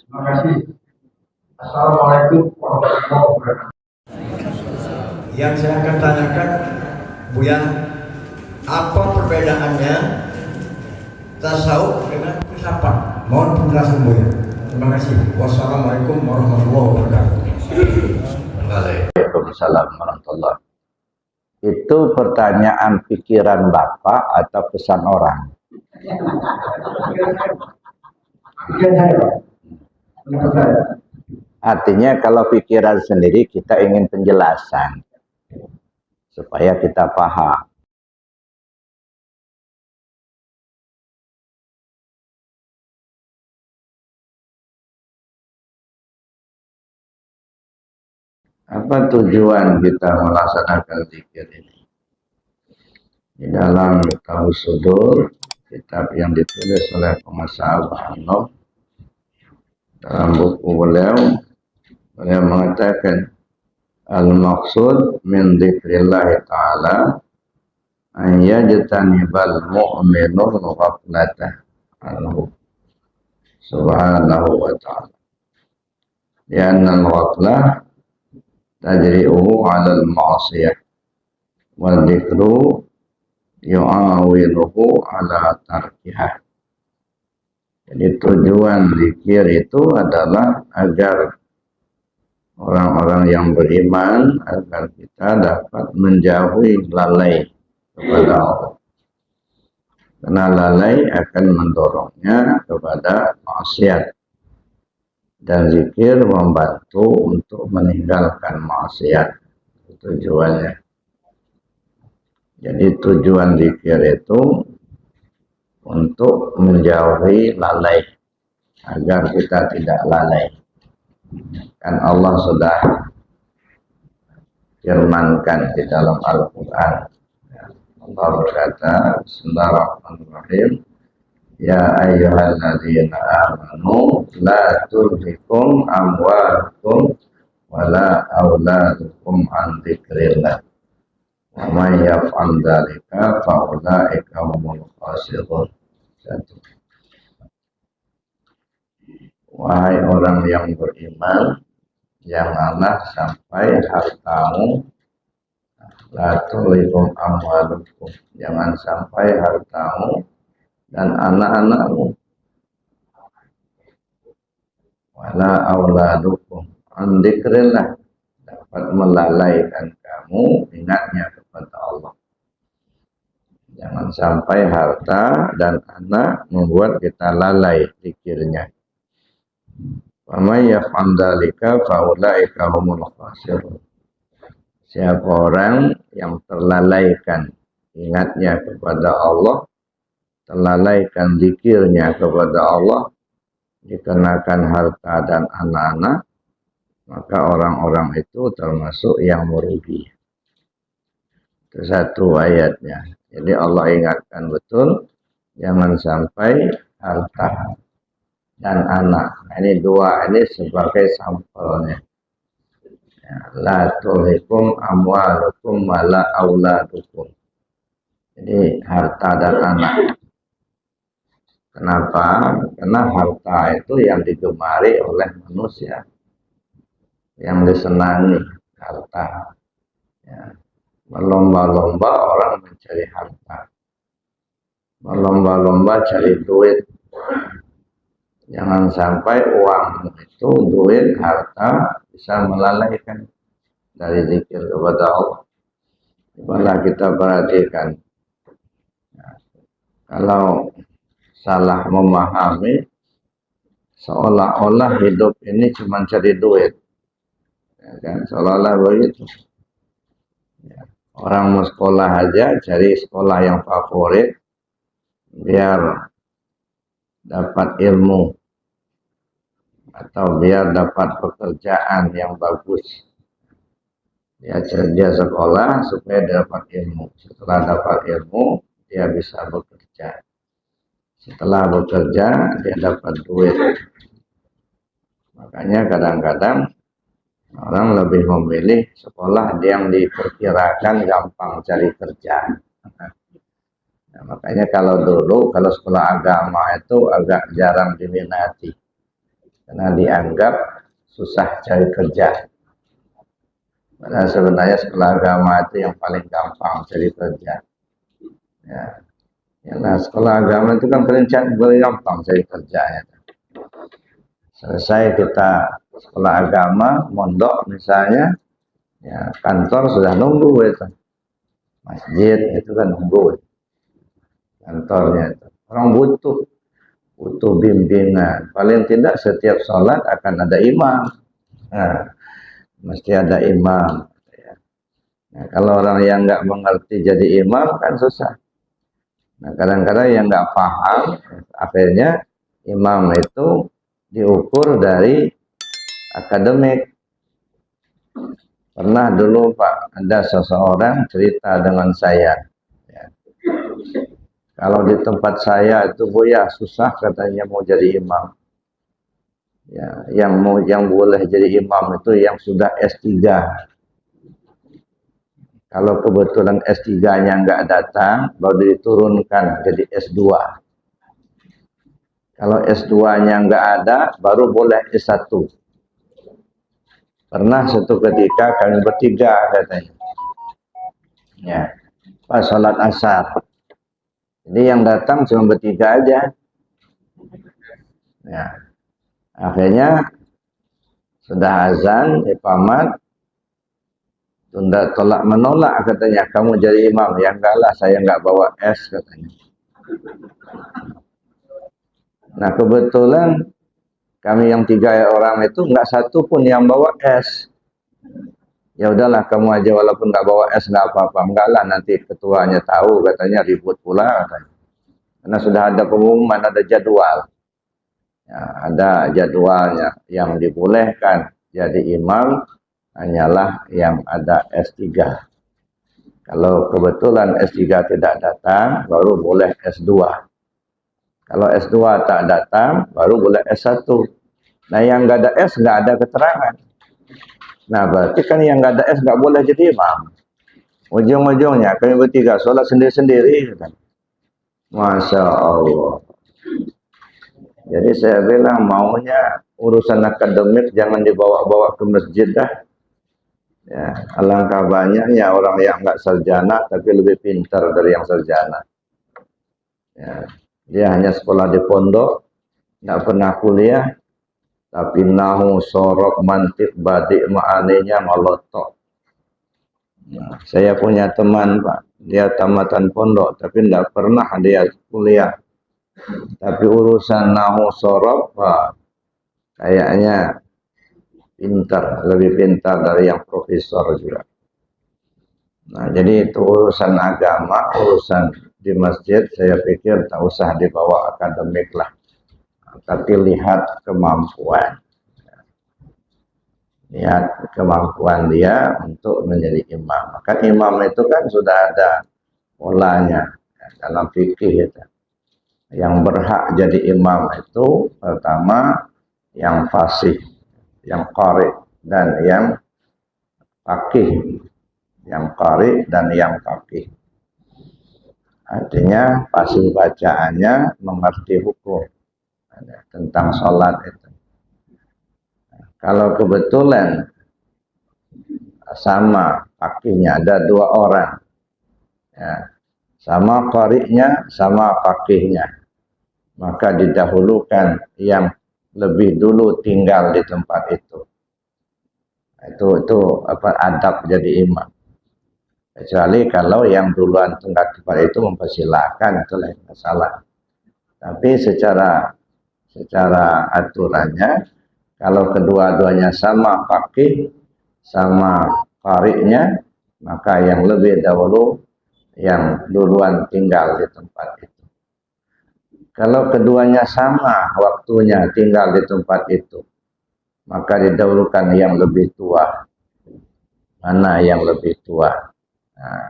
Terima kasih. Assalamualaikum warahmatullahi wabarakatuh. Yang saya akan tanyakan, Buya, apa perbedaannya tasawuf dengan filsafat? Mohon penjelasan Buya. Terima kasih. Wassalamualaikum warahmatullahi wabarakatuh. Waalaikumsalam warahmatullahi. Itu pertanyaan pikiran Bapak atau pesan orang? Pikiran saya, Pak. Pendapat saya. Artinya kalau pikiran sendiri kita ingin penjelasan supaya kita paham. Apa tujuan kita melaksanakan zikir ini? Di dalam Tausudur, kitab yang ditulis oleh Pengasal Bahanov, dalam buku beliau mengatakan al-maqsud min dzikrillah ta'ala an yajtanibal mu'minul ghaflatah anhu subhanahu wa ta'ala. Lianna al-ghaflah tajri'uhu 'ala al-ma'siyah wa dzikru yu'awinuhu 'ala tarkihah. Jadi tujuan zikir itu adalah agar orang-orang yang beriman, agar kita dapat menjauhi lalai kepada Allah. Karena lalai akan mendorongnya kepada maksiat. Dan zikir membantu untuk meninggalkan maksiat. Tujuannya. Jadi tujuan zikir itu untuk menjauhi lalai, agar kita tidak lalai. Kan Allah sudah firmankan di dalam Al-Quran. Allah berkata, Bismillahirrahmanirrahim, Ya ayyuhalladzina amanu la tulhikum amwalukum wala auladukum an dzikrillah. Wa may yaf'al dzalika fa ulaika humul khasirun. Wahai orang yang beriman, janganlah sampai hartamu, la tulhikum amwalukum, jangan sampai hartamu dan anak-anakmu, wala auladukum an dzikrillah, dapat melalaikan kamu ingatnya kepada Allah. Jangan sampai harta dan anak membuat kita lalai zikirnya. Wa may yaf'al dzalika fa ulaika humul khasirun. Siapa orang yang terlalaikan ingatnya kepada Allah, terlalaikan zikirnya kepada Allah, dikenakan harta dan anak-anak, maka orang-orang itu termasuk yang merugi. Itu satu ayatnya. Jadi Allah ingatkan betul, jangan sampai harta dan anak. Ini dua, ini sebagai sampelnya. Ya, la tulhikum amwalukum wala auladukum. Jadi harta dan anak. Kenapa? Karena harta itu yang digemari oleh manusia, yang disenangi harta. Ya. Berlomba-lomba orang mencari harta, berlomba-lomba cari duit. Jangan sampai uang itu, duit, harta bisa melalaikan dari zikir kepada Allah. Cobalah kita perhatikan. Ya. Kalau salah memahami, seolah-olah hidup ini cuma cari duit, ya kan? Seolah-olah begitu. Ya. Orang mau sekolah aja cari sekolah yang favorit biar dapat ilmu atau biar dapat pekerjaan yang bagus. Dia sekolah supaya dapat ilmu. Setelah dapat ilmu, dia bisa bekerja. Setelah bekerja, dia dapat duit. Makanya kadang-kadang orang lebih memilih sekolah yang diperkirakan gampang cari kerja. Nah, makanya kalau dulu, kalau sekolah agama itu agak jarang diminati. karena dianggap susah cari kerja. Padahal sebenarnya sekolah agama itu yang paling gampang cari kerja. Ya, nah, sekolah agama itu kan paling gampang cari kerja. Ya. Selesai kita sekolah agama, mondok misalnya, ya kantor sudah nunggu itu. Masjid itu kan nunggu kantornya itu. Orang butuh bimbingan. Paling tidak setiap sholat akan ada imam. Nah, mesti ada imam. Nah, kalau orang yang nggak mengerti jadi imam kan susah. Nah, kadang-kadang yang nggak paham, akhirnya imam itu diukur dari akademik. Pernah dulu Pak, ada seseorang cerita dengan saya. Ya. Kalau di tempat saya itu Buya susah katanya mau jadi imam. Ya, yang boleh jadi imam itu yang sudah S3. Kalau kebetulan S3-nya nggak datang, baru diturunkan jadi S2. Kalau S2-nya nggak ada, baru boleh S1. Pernah suatu ketika kami bertiga katanya. Ya, pas sholat asar. Jadi yang datang cuma bertiga aja. Ya, akhirnya sudah azan, iqamat, tunda tolak menolak katanya, kamu jadi imam. Ya enggak lah, saya enggak bawa es katanya. Nah kebetulan kami yang 3 orang itu enggak satu pun yang bawa es. Ya udahlah kamu aja walaupun enggak bawa es enggak apa-apa. Enggak lah nanti ketuanya tahu katanya ribut pula katanya. Karena sudah ada pengumuman, ada jadwal. Ya, ada jadwalnya yang dibolehkan jadi imam hanyalah yang ada S3. Kalau kebetulan S3 tidak datang, baru boleh S2. Kalau S2 tak datang, baru boleh S1. Nah, yang nggak ada S, nggak ada keterangan. Nah, berarti kan yang nggak ada S nggak boleh jadi imam. Ujung-ujungnya kami bertiga sholat sendiri-sendiri. Masya Allah. Jadi saya bilang maunya urusan akademik jangan dibawa-bawa ke masjid dah. Ya, alangkah banyaknya orang yang nggak sarjana tapi lebih pintar dari yang sarjana. Ya, dia hanya sekolah di pondok, nggak pernah kuliah, tapi nahu, sorok, mantik, badik, ma'aninya ngolotok. Ya, saya punya teman Pak, dia tamatan pondok, tapi nggak pernah dia kuliah. Tapi urusan nahu, sorok, Pak, kayaknya pintar, lebih pintar dari yang profesor juga. Nah, jadi itu urusan agama, urusan di masjid, saya pikir tak usah dibawa akademik lah. Tapi lihat kemampuan. Lihat kemampuan dia untuk menjadi imam. Kan imam itu kan sudah ada polanya dalam fikih itu. Yang berhak jadi imam itu pertama yang fasih, yang qari dan yang faqih. Yang qari dan yang faqih. Artinya fasih bacaannya mengerti hukum tentang sholat itu. Kalau kebetulan sama faqihnya ada 2 orang, ya, sama qari'nya, sama faqihnya, maka didahulukan yang lebih dulu tinggal di tempat itu. Itu apa adab jadi imam. Kecuali kalau yang duluan tinggal di tempat itu mempersilahkan, itu lain masalah. Tapi secara aturannya, kalau kedua-duanya sama faqih, sama qari'nya, maka yang lebih dahulu yang duluan tinggal di tempat itu. Kalau keduanya sama waktunya tinggal di tempat itu, maka didahulukan yang lebih tua. Mana yang lebih tua? Nah,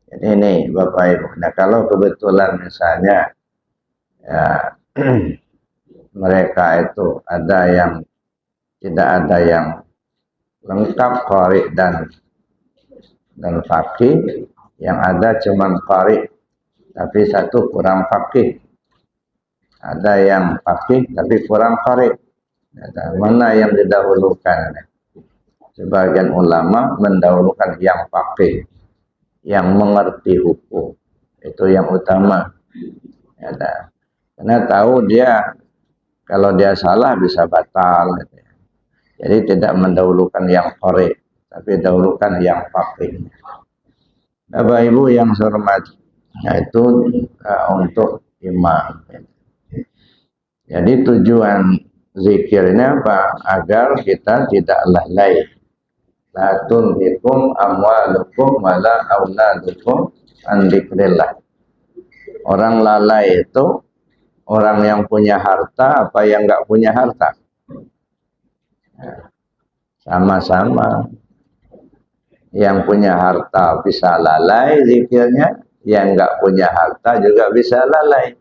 jadi ini Bapak Ibu. Nah, kalau kebetulan misalnya ya, mereka itu ada yang tidak ada yang lengkap qari dan faqih, yang ada cuman qari tapi satu kurang faqih. Ada yang faqih tapi kurang qari. Mana yang didahulukan? Sebagian ulama mendahulukan yang faqih, yang mengerti hukum. Itu yang utama. Karena tahu dia kalau dia salah bisa batal. Jadi tidak mendahulukan yang qari, tapi dahulukan yang faqih. Bapak Ibu yang saya hormati, yaitu untuk imam. Jadi tujuan zikirnya apa? Agar kita tidak lalai. La tulhikum amwalukum wala auladukum an dzikrillah. Orang lalai itu orang yang punya harta apa yang enggak punya harta? Sama-sama. Yang punya harta bisa lalai zikirnya, yang enggak punya harta juga bisa lalai.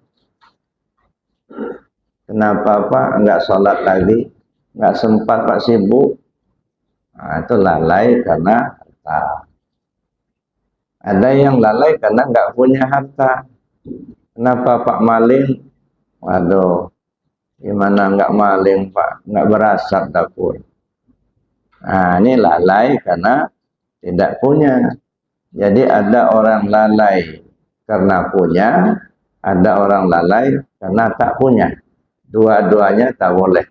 Kenapa Pak enggak sholat lagi? Enggak sempat Pak, sibuk. Nah, itu lalai karena harta. Ada yang lalai karena enggak punya harta. Kenapa Pak maling? Waduh, gimana enggak maling Pak? Enggak berasap dapur. Nah, ini lalai karena tidak punya. Jadi ada orang lalai karena punya, ada orang lalai karena tak punya. Dua-duanya tak boleh.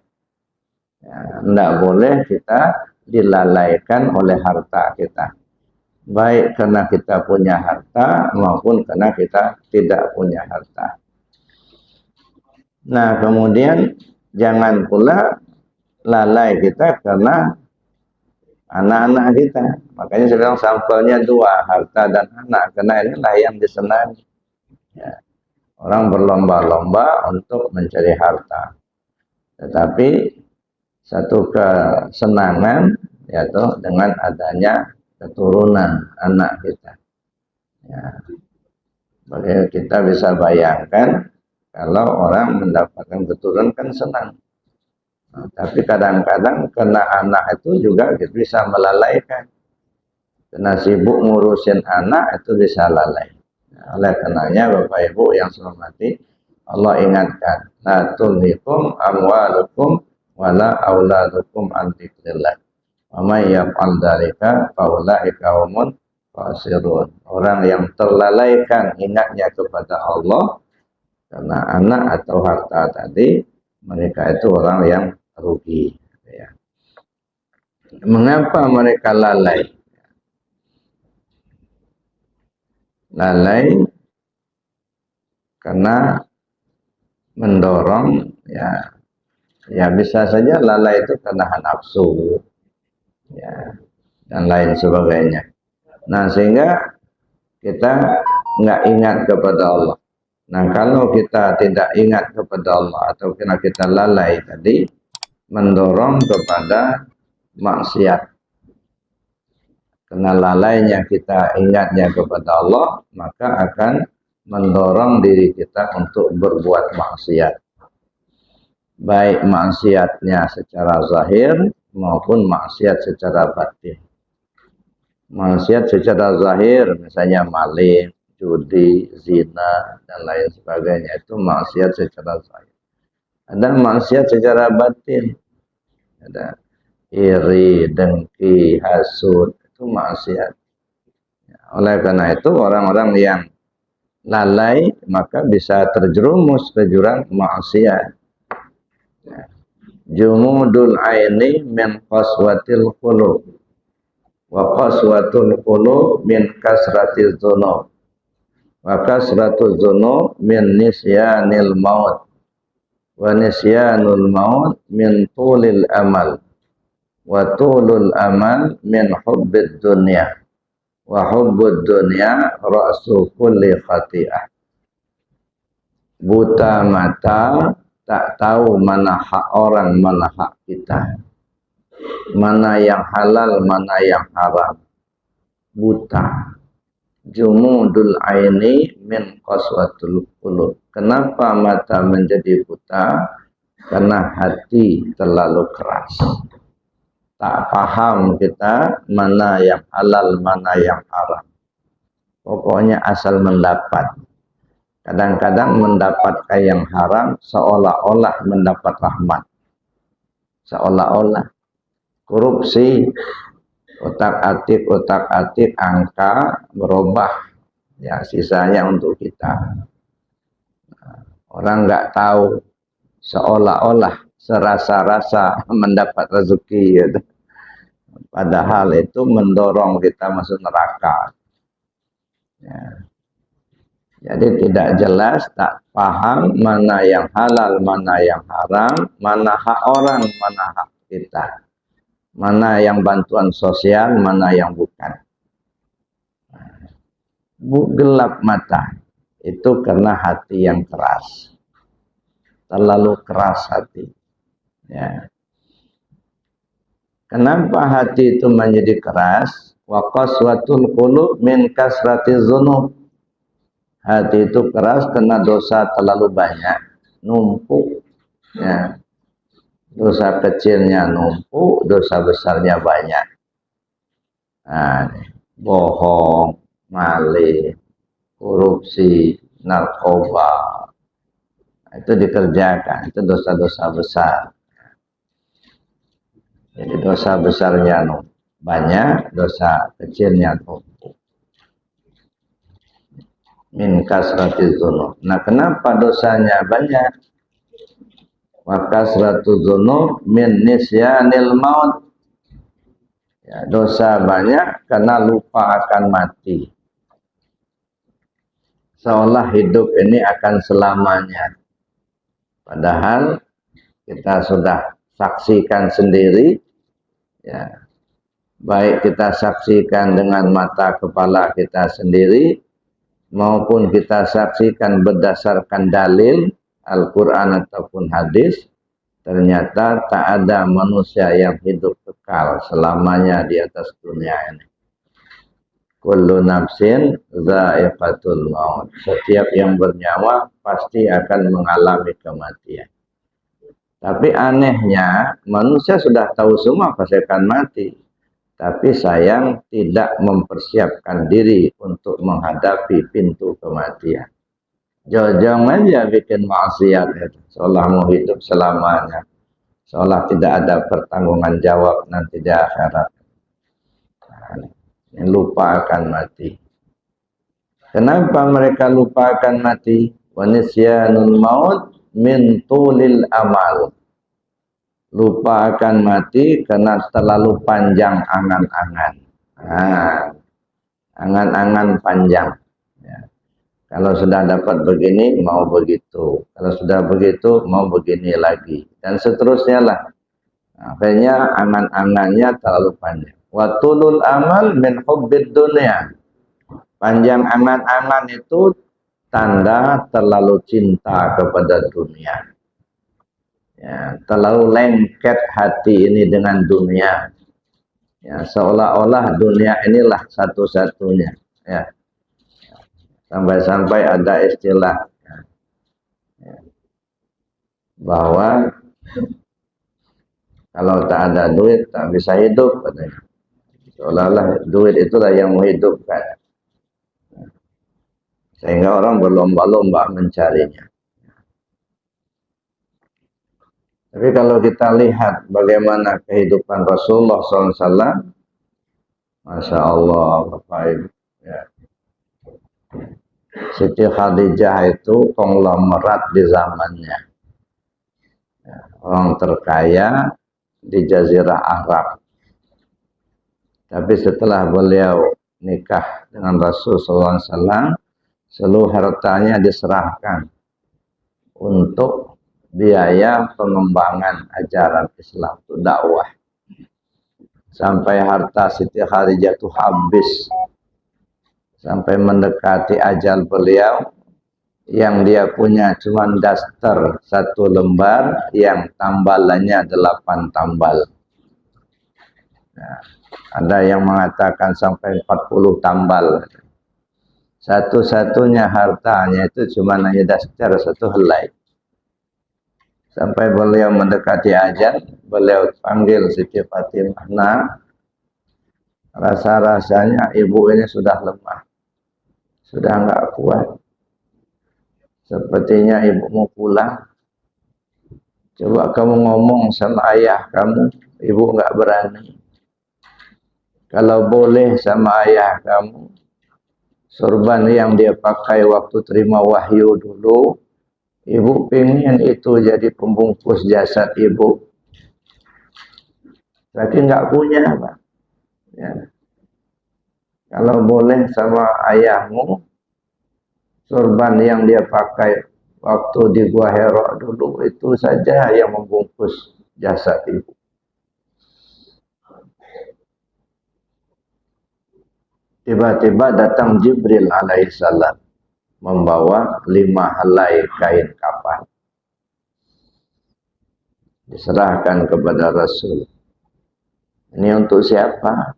Tidak boleh kita dilalaikan oleh harta kita. Baik karena kita punya harta maupun karena kita tidak punya harta. Nah, kemudian jangan pula lalai kita karena anak-anak kita. Makanya saya bilang sampelnya dua, harta dan anak. Karena inilah yang disenangi. Ya. Orang berlomba-lomba untuk mencari harta. Tetapi satu kesenangan yaitu dengan adanya keturunan anak kita. Ya. Bagaimana kita bisa bayangkan kalau orang mendapatkan keturunan kan senang. Nah, tapi kadang-kadang kena anak itu juga bisa melalaikan. Kena sibuk ngurusin anak itu bisa lalai. Nah, oleh karenanya Bapak Ibu yang saya hormati, Allah ingatkan, la tulhikum amwalukum wala auladukum an dzikrillah. Wa may yaf'al dzalika fa ulaika humul khasirun. Orang yang terlalaikan ingatnya kepada Allah karena anak atau harta tadi, mereka itu orang yang rugi. Ya. Mengapa mereka lalai? Lalai karena mendorong, ya bisa saja lalai itu karena nafsu, ya, dan lain sebagainya. Nah, sehingga kita nggak ingat kepada Allah. Nah, kalau kita tidak ingat kepada Allah atau karena kita lalai tadi, mendorong kepada maksiat. Karena lalainya kita ingatnya kepada Allah, maka akan mendorong diri kita untuk berbuat maksiat. Baik maksiatnya secara zahir maupun maksiat secara batin. Maksiat secara zahir, misalnya maling, judi, zina, dan lain sebagainya, itu maksiat secara zahir. Ada maksiat secara batin. Ada iri, dengki, hasud, itu maksiat. Oleh karena itu orang-orang yang lalai maka bisa terjerumus ke jurang maksiat. Jumudul aini min qaswatil qulub wa qaswatul qulub min kasratiz dzunub wa kasratuz dzunub min nisyanil maut wa nisyanul maut min tulil amal wa tulul amal min hubbid dunya wa hubbud dunya ra'su kulli khati'ah. Buta mata tak tahu mana hak orang, mana hak kita, mana yang halal, mana yang haram. Buta. Jumudul aini min qaswatul qulub. Kenapa mata menjadi buta? Karena hati terlalu keras. Tak paham kita mana yang halal, mana yang haram. Pokoknya asal mendapat. Kadang-kadang mendapatkan yang haram seolah-olah mendapat rahmat. seolah-olah korupsi, otak-atik angka berubah, ya sisanya untuk kita. Orang nggak tahu, seolah-olah serasa-rasa mendapat rezeki gitu. Padahal itu mendorong kita masuk neraka. Ya. Jadi tidak jelas, tak paham mana yang halal, mana yang haram, mana hak orang, mana hak kita. Mana yang bantuan sosial, mana yang bukan. Gelap mata. Itu karena hati yang keras. Terlalu keras hati. Ya. Kenapa hati itu menjadi keras? Wa qaswatul qulub min kasratiz dzunub. Hati itu keras karena dosa terlalu banyak, numpuk. Ya. Dosa kecilnya numpuk, dosa besarnya banyak. Nah, bohong, maling, korupsi, narkoba, itu dikerjakan, itu dosa-dosa besar. Jadi dosa besarnya banyak, dosa kecilnya numpuk. Min kasratiz dzunub. Nah, kenapa dosanya banyak? Wa kasratu dzunub min nisyanil maut. Ya, dosa banyak karena lupa akan mati. Seolah hidup ini akan selamanya. Padahal kita sudah saksikan sendiri, ya, baik kita saksikan dengan mata kepala kita sendiri, maupun kita saksikan berdasarkan dalil Al-Quran ataupun hadis, ternyata tak ada manusia yang hidup kekal selamanya di atas dunia ini. Kullu nafsin dha'iqatul maut. Setiap yang bernyawa pasti akan mengalami kematian. Tapi anehnya, manusia sudah tahu semua pasti akan mati. Tapi sayang tidak mempersiapkan diri untuk menghadapi pintu kematian. Jauh-jauh aja bikin maksiat, seolah mau hidup selamanya. Seolah tidak ada pertanggungan jawab nanti di akhirat. Lupa akan mati. Kenapa mereka lupa akan mati? Wa nisyanul maut min tulil amal. Lupa akan mati karena terlalu panjang angan-angan. Angan-angan panjang. Ya. Kalau sudah dapat begini, mau begitu. Kalau sudah begitu, mau begini lagi. Dan seterusnya lah. Akhirnya angan-angannya terlalu panjang. Wa tulul amal min hubbid dunya. Panjang angan-angan itu tanda terlalu cinta kepada dunia. Ya, terlalu lengket hati ini dengan dunia. Ya, seolah-olah dunia inilah satu-satunya. Ya. Sampai-sampai ada istilah ya, bahwa kalau tak ada duit tak bisa hidup katanya. Seolah-olah duit itulah yang menghidupkan. Sehingga orang berlomba-lomba mencarinya. Tapi kalau kita lihat bagaimana kehidupan Rasulullah SAW, Masya Allah, Bapak Ibu. Ya. Siti Khadijah itu konglomerat di zamannya. Ya, orang terkaya di Jazirah Arab. Tapi setelah beliau nikah dengan Rasulullah SAW, seluruh hartanya diserahkan untuk biaya pengembangan ajaran Islam, itu dakwah. Sampai harta Siti Khadijah itu habis. Sampai mendekati ajal beliau, yang dia punya cuma daster 1 lembar, yang tambalannya 8 tambal. Nah, ada yang mengatakan sampai 40 tambal. Satu-satunya hartanya itu cuma hanya daster 1 helai. Sampai beliau mendekati ajal, beliau panggil Siti Fatimah, "Nah, rasa-rasanya ibu ini sudah lemah, sudah enggak kuat. Sepertinya ibu mau pulang." Coba kamu ngomong sama ayah kamu, ibu nggak berani. Kalau boleh sama ayah kamu, sorban yang dia pakai waktu terima wahyu dulu, ibu pengen itu jadi pembungkus jasad ibu. Tapi nggak punya, Pak. Ya. Kalau boleh sama ayahmu, sorban yang dia pakai waktu di Gua Hira dulu, itu saja yang membungkus jasad ibu. Tiba-tiba datang Jibril alaihissalam membawa 5 helai kain kafan. Diserahkan kepada Rasul. Ini untuk siapa?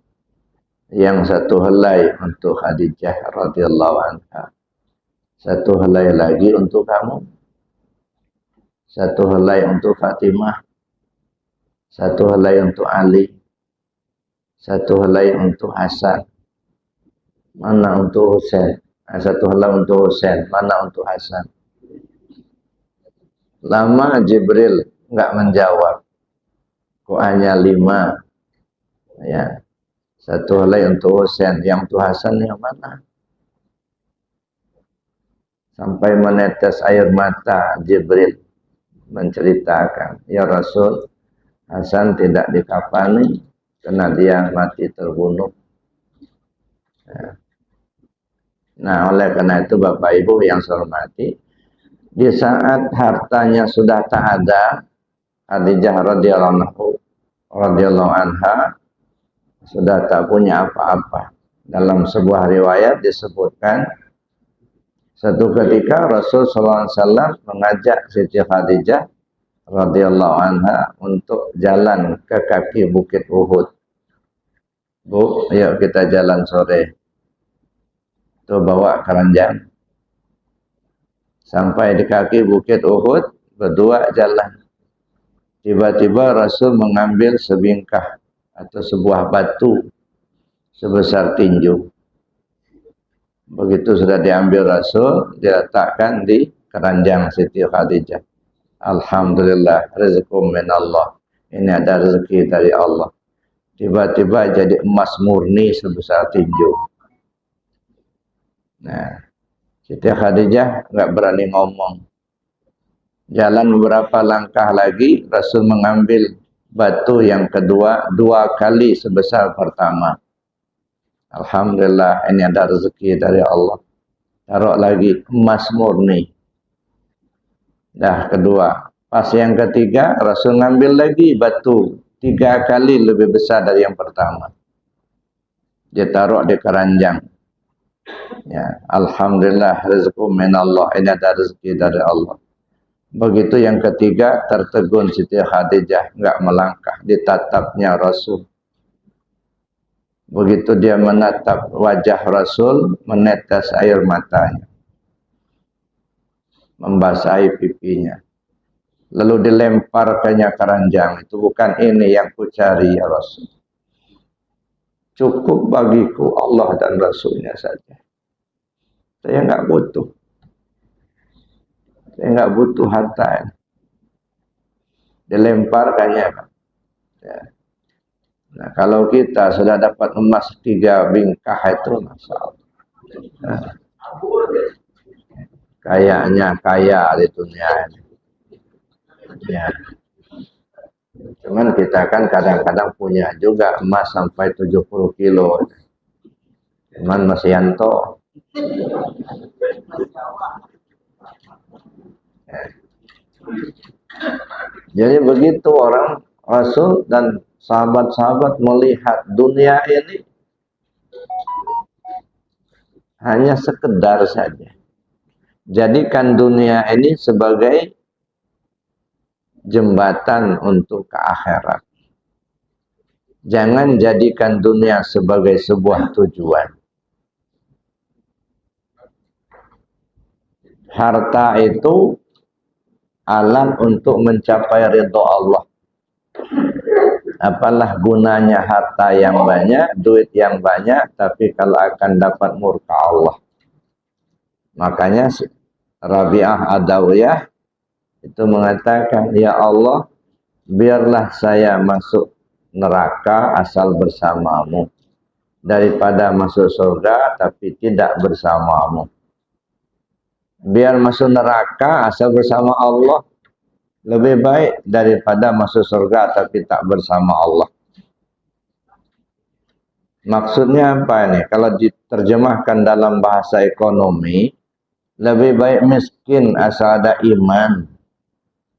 Yang 1 helai untuk Khadijah radhiyallahu anha. 1 helai lagi untuk kamu. 1 helai untuk Fatimah. 1 helai untuk Ali. 1 helai untuk Hasan. Mana untuk Husain? 1 helai untuk Husain. Mana untuk Hasan? Lama Jibril enggak menjawab. Kok hanya 5? Ya. 1 helai untuk Husain. Yang untuk Hasan yang mana? Sampai menetes air mata Jibril menceritakan, ya Rasul, Hasan tidak dikafani karena dia mati terbunuh. Ya. Nah, oleh karena itu Bapak Ibu yang saya hormati, di saat hartanya sudah tak ada, Khadijah radhiyallahu anha sudah tak punya apa-apa. Dalam sebuah riwayat disebutkan, satu ketika Rasul SAW mengajak Siti Khadijah radhiyallahu anha untuk jalan ke kaki Bukit Uhud. Bu, yuk kita jalan sore. Itu bawa keranjang. Sampai di kaki Bukit Uhud, berdua jalan. Tiba-tiba Rasul mengambil sebingkah atau sebuah batu sebesar tinju. Begitu sudah diambil Rasul, diletakkan di keranjang Siti Khadijah. Alhamdulillah, rezeki min Allah. Ini ada rezeki dari Allah. Tiba-tiba jadi emas murni sebesar tinju. Nah, Siti Khadijah nggak berani ngomong. Jalan beberapa langkah lagi, Rasul mengambil batu yang kedua 2 kali sebesar pertama. Alhamdulillah, ini ada rezeki dari Allah. Taruh lagi emas murni. Dah kedua. Pas yang ketiga, Rasul ngambil lagi batu 3 kali lebih besar dari yang pertama. Dia taruh di keranjang. Ya, Alhamdulillah, rezeki min Allah. Ini ada rezeki dari Allah. Begitu yang ketiga, tertegun Siti Khadijah, enggak melangkah, ditatapnya Rasul. Begitu dia menatap wajah Rasul, menetes air matanya, membasahi pipinya. Lalu dilemparkannya keranjang. Itu bukan ini yang kucari ya Rasul. Cukup bagiku Allah dan Rasulnya saja. Saya enggak butuh. Saya enggak butuh harta. Dilemparkannya. Ya. Nah, kalau kita sudah dapat emas 3 bingkah itu, Masya Allah. Nah, kayaknya kaya di dunia ini. Ya. Cuman kita kan kadang-kadang punya juga emas sampai 70 kilo. Cuman Mas Yanto. Ya. Jadi begitu orang Rasul dan sahabat-sahabat melihat dunia ini hanya sekedar saja. Jadikan dunia ini sebagai jembatan untuk ke akhirat. Jangan jadikan dunia sebagai sebuah tujuan. Harta itu alat untuk mencapai ridho Allah. Apalah gunanya harta yang banyak, duit yang banyak, tapi kalau akan dapat murka Allah. Makanya Rabi'ah Adawiyah itu mengatakan, ya Allah, biarlah saya masuk neraka asal bersamamu, daripada masuk surga tapi tidak bersamamu. Biar masuk neraka asal bersama Allah lebih baik daripada masuk surga tapi tak bersama Allah. Maksudnya apa ini? Kalau diterjemahkan dalam bahasa ekonomi, lebih baik miskin asal ada iman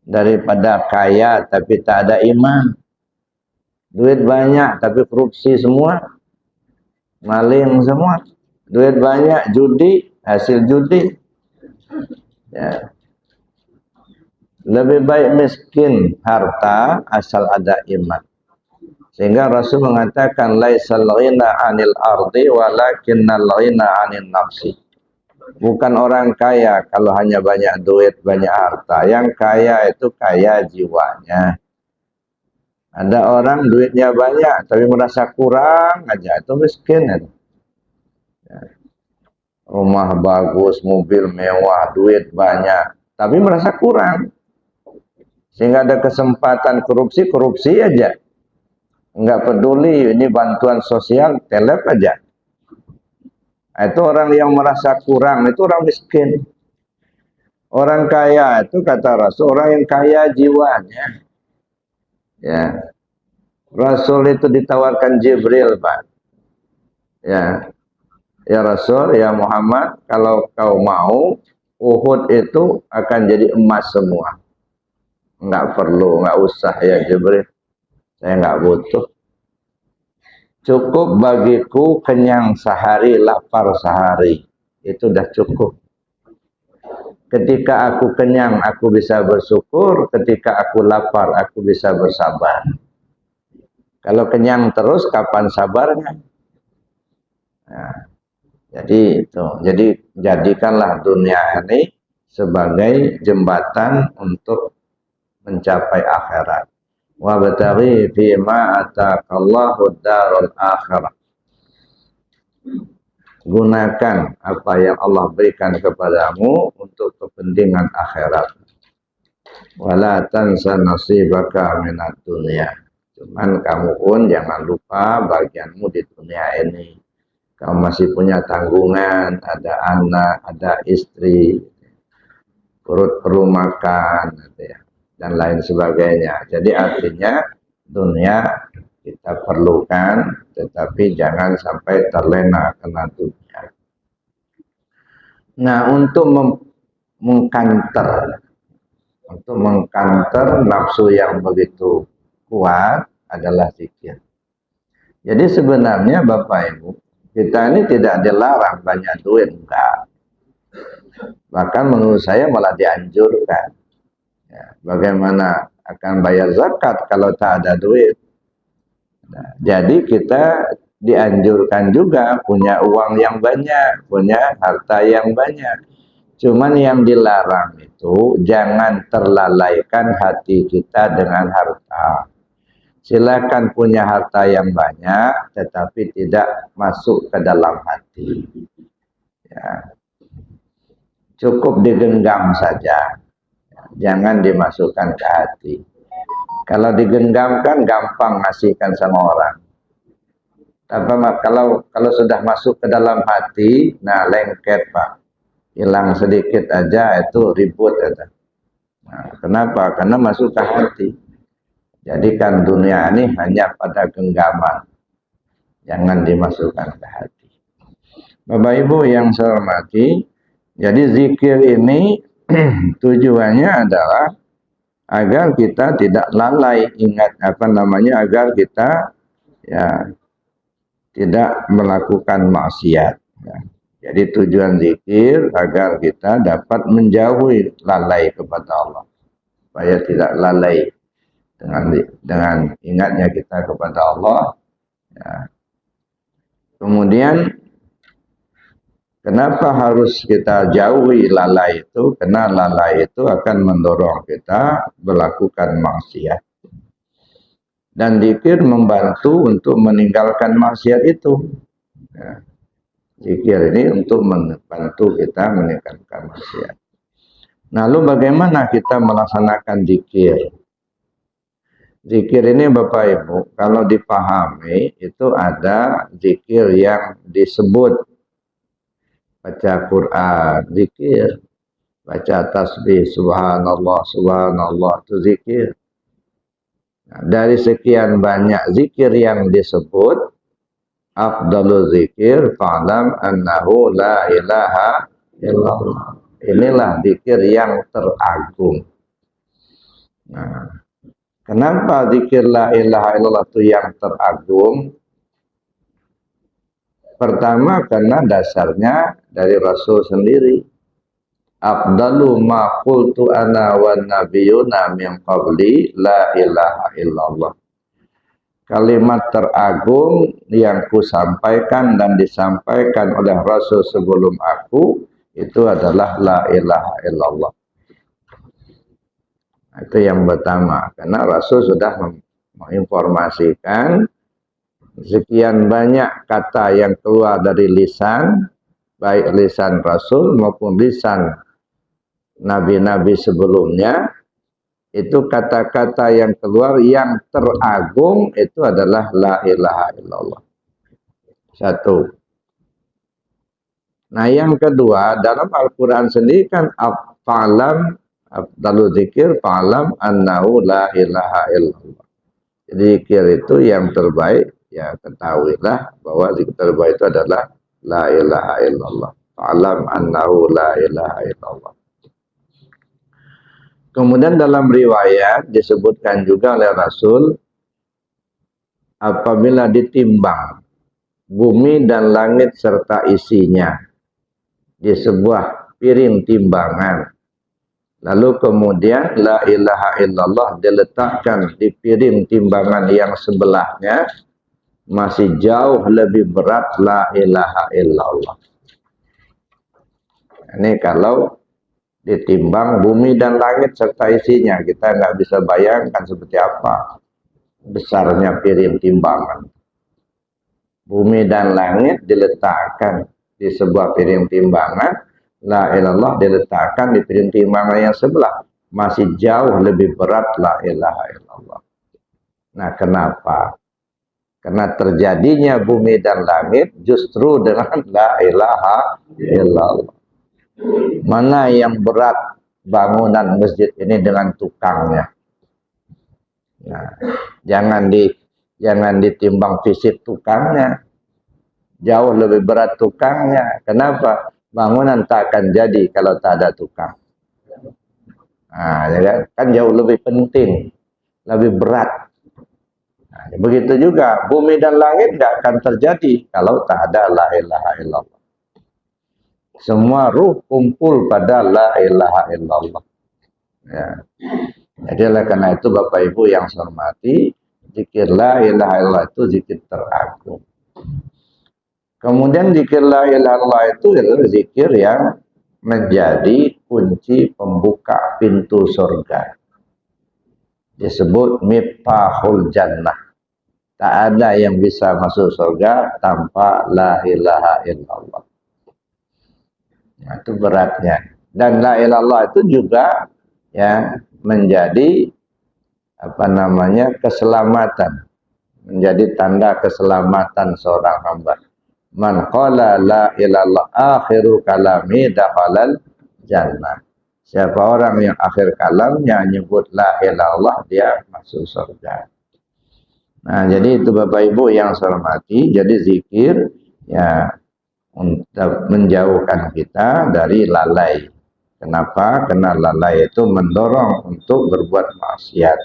daripada kaya tapi tak ada iman. Duit banyak tapi korupsi semua, maling semua. Duit banyak, judi, hasil judi. Ya. Lebih baik miskin harta asal ada iman. Sehingga Rasul mengatakan, laisal ghina 'anil ardi walakinnal ghina 'anin nafsi. Bukan orang kaya kalau hanya banyak duit, banyak harta. Yang kaya itu kaya jiwanya. Ada orang duitnya banyak tapi merasa kurang aja, itu miskin. Ya. Rumah bagus, mobil mewah, duit banyak, tapi merasa kurang. Sehingga ada kesempatan korupsi, korupsi aja. Enggak peduli ini bantuan sosial, telep aja. Itu orang yang merasa kurang, itu orang miskin. Orang kaya itu kata Rasul, orang yang kaya jiwanya. Ya. Rasul itu ditawarkan Jibril, Pak. Ya. Ya Rasul, ya Muhammad, kalau kau mau, Uhud itu akan jadi emas semua. Enggak perlu, enggak usah ya Jibril. Saya enggak butuh. Cukup bagiku kenyang sehari, lapar sehari. Itu dah cukup. Ketika aku kenyang, aku bisa bersyukur. Ketika aku lapar, aku bisa bersabar. Kalau kenyang terus, kapan sabarnya? Nah, jadi itu. Jadi jadikanlah dunia ini sebagai jembatan untuk mencapai akhirat. Wa bataghi fi ma ataqallahu darul akhirah. Gunakan apa yang Allah berikan kepadamu untuk kepentingan akhirat. Wala tansa nasibaka minad dunya. Cuman kamu pun jangan lupa bagianmu di dunia ini. Kamu masih punya tanggungan, ada anak, ada istri, perut perlu makan, dan lain sebagainya. Jadi artinya dunia kita perlukan, tetapi jangan sampai terlena kena dunia. Nah, untuk mengkanter nafsu yang begitu kuat adalah zikir. Jadi sebenarnya Bapak Ibu, kita ini tidak dilarang banyak duit, enggak. Bahkan menurut saya malah dianjurkan. Ya, bagaimana akan bayar zakat kalau tak ada duit? Nah, jadi kita dianjurkan juga punya uang yang banyak, punya harta yang banyak. Cuman yang dilarang itu jangan terlalaikan hati kita dengan harta. Silakan punya harta yang banyak, tetapi tidak masuk ke dalam hati. Ya. Cukup digenggam saja, jangan dimasukkan ke hati. Kalau digenggamkan gampang ngasihkan sama orang. Tapi kalau sudah masuk ke dalam hati, nah lengket Pak, hilang sedikit aja itu ribut aja. Nah, kenapa? Karena masuk ke hati. Jadikan dunia ini hanya pada genggaman, jangan dimasukkan ke hati. Bapak Ibu yang saya hormati, jadi zikir ini tujuannya adalah agar kita tidak lalai, ingat agar kita ya tidak melakukan maksiat. Ya. Jadi tujuan zikir agar kita dapat menjauhi lalai kepada Allah, supaya tidak lalai dengan ingatnya kita kepada Allah. Ya. Kemudian kenapa harus kita jauhi lalai itu? Karena lalai itu akan mendorong kita melakukan maksiat. Dan zikir membantu untuk meninggalkan maksiat itu. Ya. Zikir ini untuk membantu kita meninggalkan maksiat. Lalu bagaimana kita melaksanakan zikir? Zikir ini Bapak Ibu, kalau dipahami itu ada zikir yang disebut baca Quran, zikir, baca tasbih, subhanallah, subhanallah, itu zikir. Nah, dari sekian banyak zikir yang disebut, afdalu zikir fa'lam annahu la ilaha illallah. Inilah zikir yang teragung. Nah, kenapa zikir la ilaha illallah itu yang teragung? Pertama karena dasarnya dari Rasul sendiri. Afdalu ma qultu ana wan nabiyuna min qabli la ilaha illallah. Kalimat teragung yang kusampaikan dan disampaikan oleh Rasul sebelum aku itu adalah la ilaha illallah. Itu yang pertama, karena Rasul sudah menginformasikan sekian banyak kata yang keluar dari lisan, baik lisan Rasul maupun lisan nabi-nabi sebelumnya, itu kata-kata yang keluar yang teragung itu adalah la ilaha illallah. Satu. Nah yang kedua, dalam Al-Quran sendiri kan fa'lam, afdalu zikir fa'lam annahu la ilaha illallah. Jadi zikir itu yang terbaik, ya ketahuilah bahwa zikir terbaik itu adalah la ilaha illallah. Fa'lam annahu la ilaha illallah. Kemudian dalam riwayat disebutkan juga oleh Rasul, apabila ditimbang bumi dan langit serta isinya di sebuah piring timbangan, lalu kemudian la ilaha illallah diletakkan di piring timbangan yang sebelahnya, masih jauh lebih berat la ilaha illallah. Ini kalau ditimbang bumi dan langit serta isinya, kita nggak bisa bayangkan seperti apa besarnya piring timbangan. Bumi dan langit diletakkan di sebuah piring timbangan, la ilallah diletakkan di piring timbangan yang sebelah, masih jauh lebih berat la ilaha illallah. Nah kenapa? Karena terjadinya bumi dan langit justru dengan la ilaha illallah. Mana yang berat bangunan masjid ini dengan tukangnya? Nah, jangan ditimbang fisik tukangnya. Jauh lebih berat tukangnya. Kenapa? Bangunan tak akan jadi kalau tak ada tukang. Nah, ya kan jauh lebih penting, lebih berat. Nah, begitu juga bumi dan langit tidak akan terjadi kalau tak ada la ilaha illallah. Semua ruh kumpul pada la ilaha illallah. Ya. Jadi oleh karena itu Bapak Ibu yang saya hormati, zikir la ilaha illallah itu zikir teragung. Kemudian zikir la ilaha illallah itu adalah zikir yang menjadi kunci pembuka pintu surga. Disebut miftahul jannah. Tak ada yang bisa masuk surga tanpa la ilaha illallah. Nah, itu beratnya. Dan la ilallah itu juga ya menjadi keselamatan, menjadi tanda keselamatan seorang hamba. Man qala la ilallah akhiru kalami dakhalal jannah. Siapa orang yang akhir kalamnya nyebut la ilallah, dia masuk surga. Nah, jadi itu Bapak Ibu yang saya hormati, jadi zikir ya untuk menjauhkan kita dari lalai. Kenapa? Karena lalai itu mendorong untuk berbuat maksiat.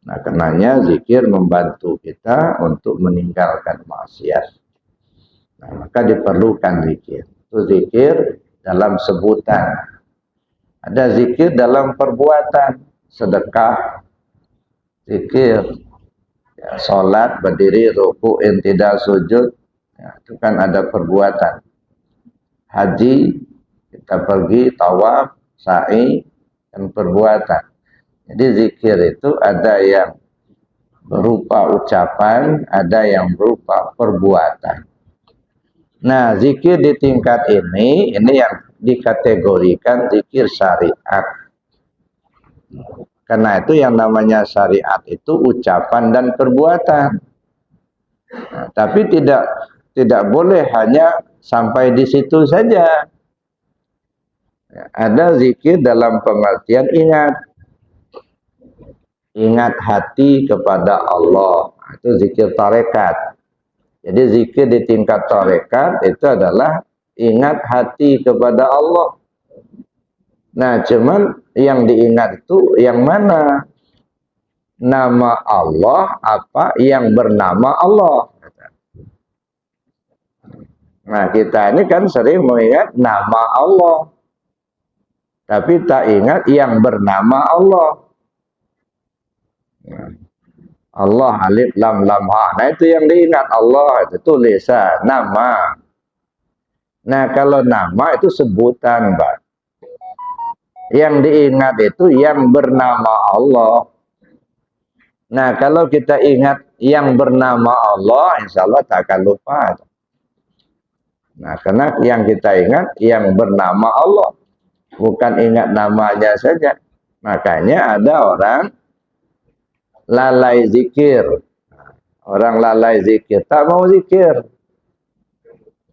Nah, karenanya zikir membantu kita untuk meninggalkan maksiat. Nah, maka diperlukan zikir. Itu zikir dalam sebutan. Ada zikir dalam perbuatan, sedekah, zikir, ya, sholat, berdiri, ruku, intidal, sujud. Ya, itu kan ada perbuatan. Haji, kita pergi, tawaf, sa'i, dan perbuatan. Jadi zikir itu ada yang berupa ucapan, ada yang berupa perbuatan. Nah, zikir di tingkat ini yang dikategorikan zikir syariat. Karena itu yang namanya syariat itu ucapan dan perbuatan. Nah, tapi tidak boleh hanya sampai di situ saja. Ada zikir dalam pengertian ingat hati kepada Allah. Itu zikir tarekat. Jadi zikir di tingkat tarekat itu adalah ingat hati kepada Allah. Nah, cuman yang diingat itu yang mana? Nama Allah apa yang bernama Allah? Nah, kita ini kan sering mengingat nama Allah, tapi tak ingat yang bernama Allah. Allah alif lam lam ha. Nah, itu yang diingat Allah itu tulisan nama. Nah, kalau nama itu sebutan, Pak. Yang diingat itu yang bernama Allah. Nah, kalau kita ingat yang bernama Allah, insya Allah tak akan lupa. Nah, karena yang kita ingat yang bernama Allah, bukan ingat namanya saja. Makanya ada orang lalai zikir. Orang lalai zikir, tak mau zikir.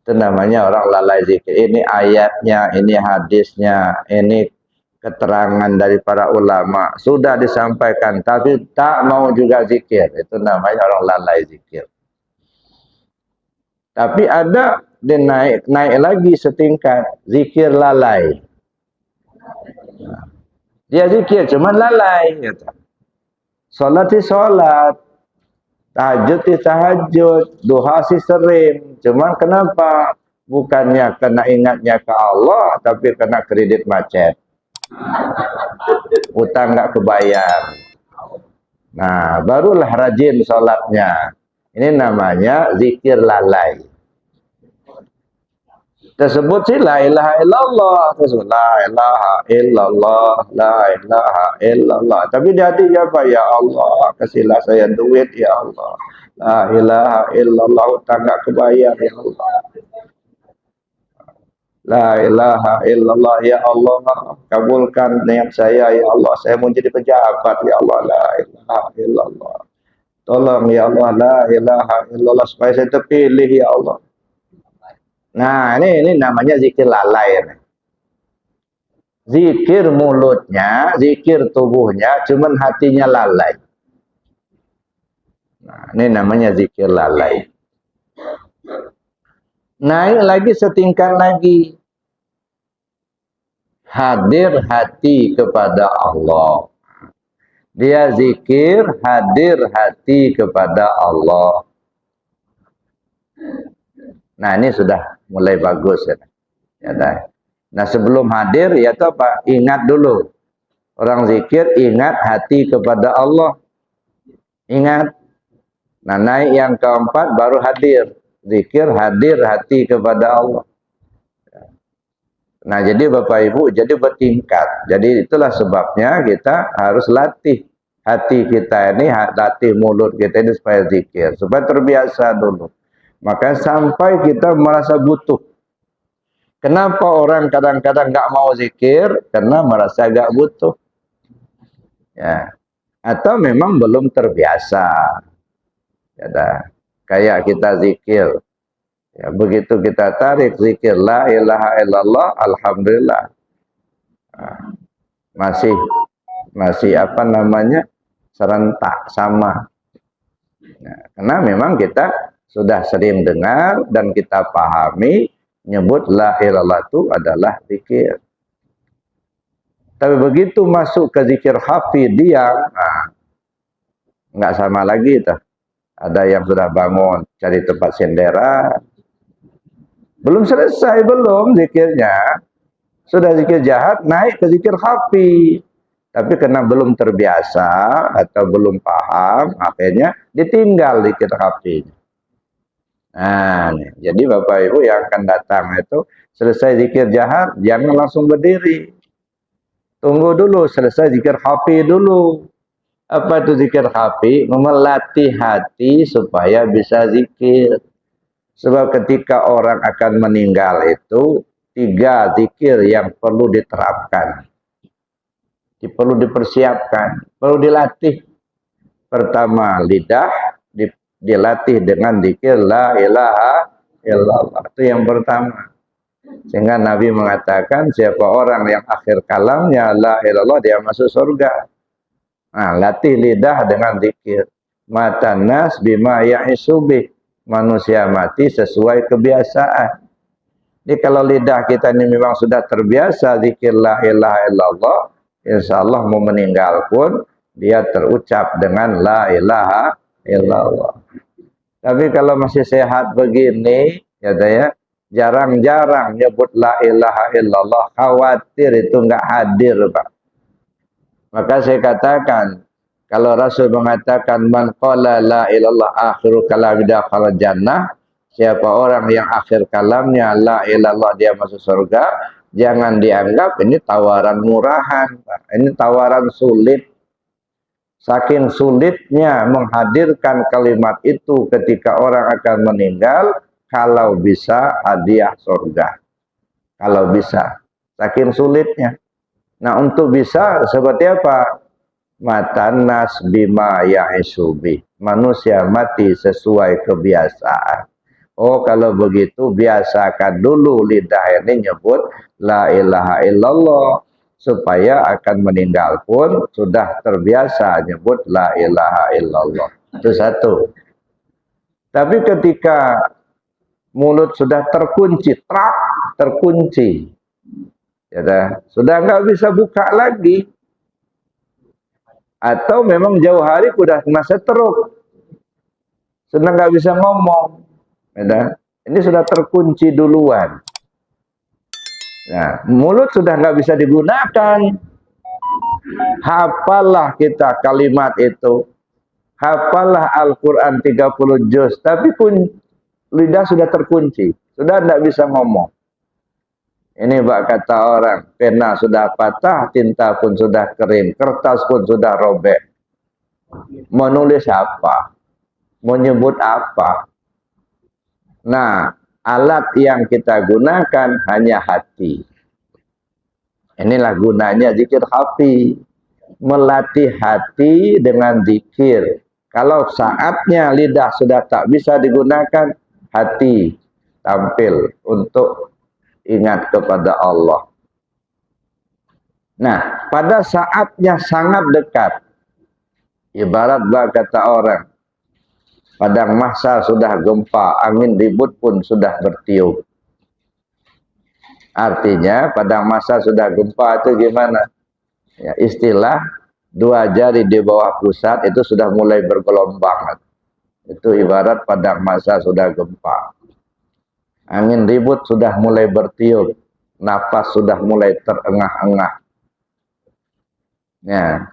Itu namanya orang lalai zikir. Ini ayatnya, ini hadisnya, ini keterangan dari para ulama sudah disampaikan, tapi tak mau juga zikir. Itu namanya orang lalai zikir. Tapi ada naik lagi setingkat, zikir lalai. Dia zikir cuma lalai, gitu. Salat di salat, tahajud di tahajud, duha si sering. Cuman kenapa? Bukannya kena ingatnya ke Allah, tapi kena kredit macet. Utang nggak kebayar. Nah, barulah rajin sholatnya. Ini namanya zikir lalai. Tersebut sih la ilaha illallah, tersebut la ilaha illallah, la ilaha illallah. Tapi di hatinya apa? Ya Allah, kasihlah saya duit ya Allah. La ilaha illallah, utang nggak kebayar ya Allah. La ilaha illallah ya Allah, kabulkan niat saya ya Allah, saya mau jadi pejabat ya Allah. La ilaha illallah, tolong ya Allah, la ilaha illallah supaya saya terpilih ya Allah. Nah, ini namanya zikir lalai. Zikir mulutnya, zikir tubuhnya, cuman hatinya lalai. Nah, ini namanya zikir lalai. Naik lagi setingkat lagi. Hadir hati kepada Allah. Dia zikir hadir hati kepada Allah. Nah, ini sudah mulai bagus ya. Nah, sebelum hadir ya itu apa? Ingat dulu. Orang zikir ingat hati kepada Allah. Ingat. Nah, naik yang keempat baru hadir. Zikir hadir hati kepada Allah. Nah, jadi Bapak Ibu, jadi bertingkat. Jadi itulah sebabnya kita harus latih hati kita ini, latih mulut kita ini supaya zikir, supaya terbiasa dulu. Maka sampai kita merasa butuh. Kenapa orang kadang-kadang nggak mau zikir? Karena merasa agak butuh. Ya. Atau memang belum terbiasa. Ya, kayak kita zikir. Ya, begitu kita tarik zikir la ilaha illallah, alhamdulillah. Masih apa namanya? Serentak sama. Nah, karena memang kita sudah sering dengar dan kita pahami nyebut la ilaha illallah itu adalah zikir. Tapi begitu masuk ke zikir hafid diam, nggak sama lagi tuh. Ada yang sudah bangun cari tempat senderan. Belum selesai belum zikirnya. Sudah zikir jahat naik ke zikir khafi. Tapi karena belum terbiasa atau belum paham, akhirnya ditinggal zikir khafi. Nah, nih. Jadi Bapak Ibu yang akan datang itu selesai zikir jahat jangan langsung berdiri. Tunggu dulu selesai zikir khafi dulu. Apa itu zikir khafi? Melatih hati supaya bisa zikir. Sebab ketika orang akan meninggal itu tiga zikir yang perlu diterapkan, perlu dipersiapkan, perlu dilatih. Pertama, lidah dilatih dengan zikir la ilaha illallah. Itu yang pertama. Sehingga Nabi mengatakan siapa orang yang akhir kalamnya la ilallah, dia masuk surga. Nah, latih lidah dengan zikir. Matan nas bima ya'isubih. Manusia mati sesuai kebiasaan. Jadi kalau lidah kita ini memang sudah terbiasa zikir la ilaha illallah, insya Allah mau meninggal pun dia terucap dengan la ilaha illallah. Tapi kalau masih sehat begini, ya, jarang-jarang nyebut la ilaha illallah, khawatir itu nggak hadir, Pak. Maka saya katakan, kalau Rasul mengatakan man qala la ilallah akhiru kalami dakhala jannah, siapa orang yang akhir kalamnya la ilallah dia masuk surga, jangan dianggap ini tawaran murahan, Pak. Ini tawaran sulit. Saking sulitnya menghadirkan kalimat itu ketika orang akan meninggal, kalau bisa hadiah surga. Kalau bisa. Saking sulitnya. Nah, untuk bisa seperti apa? Matan nas bima ya'isubi. Manusia mati sesuai kebiasaan. Oh, kalau begitu biasakan dulu lidah ini nyebut la ilaha illallah, supaya akan meninggal pun sudah terbiasa nyebut la ilaha illallah. Itu satu. Tapi ketika mulut sudah terkunci, terkunci, ya, sudah nggak bisa buka lagi, atau memang jauh hari sudah kena stroke, sudah nggak bisa ngomong, ya, ini sudah terkunci duluan. Nah, mulut sudah nggak bisa digunakan. Hafalah kita kalimat itu, hafalah Al-Quran 30 juz, tapi pun lidah sudah terkunci, sudah tidak bisa ngomong. Ini Pak kata orang, pena sudah patah, tinta pun sudah kering, kertas pun sudah robek. Menulis apa? Menyebut apa? Nah, alat yang kita gunakan hanya hati. Inilah gunanya zikir hati. Melatih hati dengan zikir. Kalau saatnya lidah sudah tak bisa digunakan, hati tampil untuk ingat kepada Allah. Nah, pada saatnya sangat dekat, ibarat kata orang, padang mahsyar sudah gempa, angin ribut pun sudah bertiup. Artinya padang mahsyar sudah gempa itu gimana? Ya, istilah dua jari di bawah pusat itu sudah mulai bergelombang. Itu ibarat padang mahsyar sudah gempa. Angin ribut sudah mulai bertiup, napas sudah mulai terengah-engah. Ya,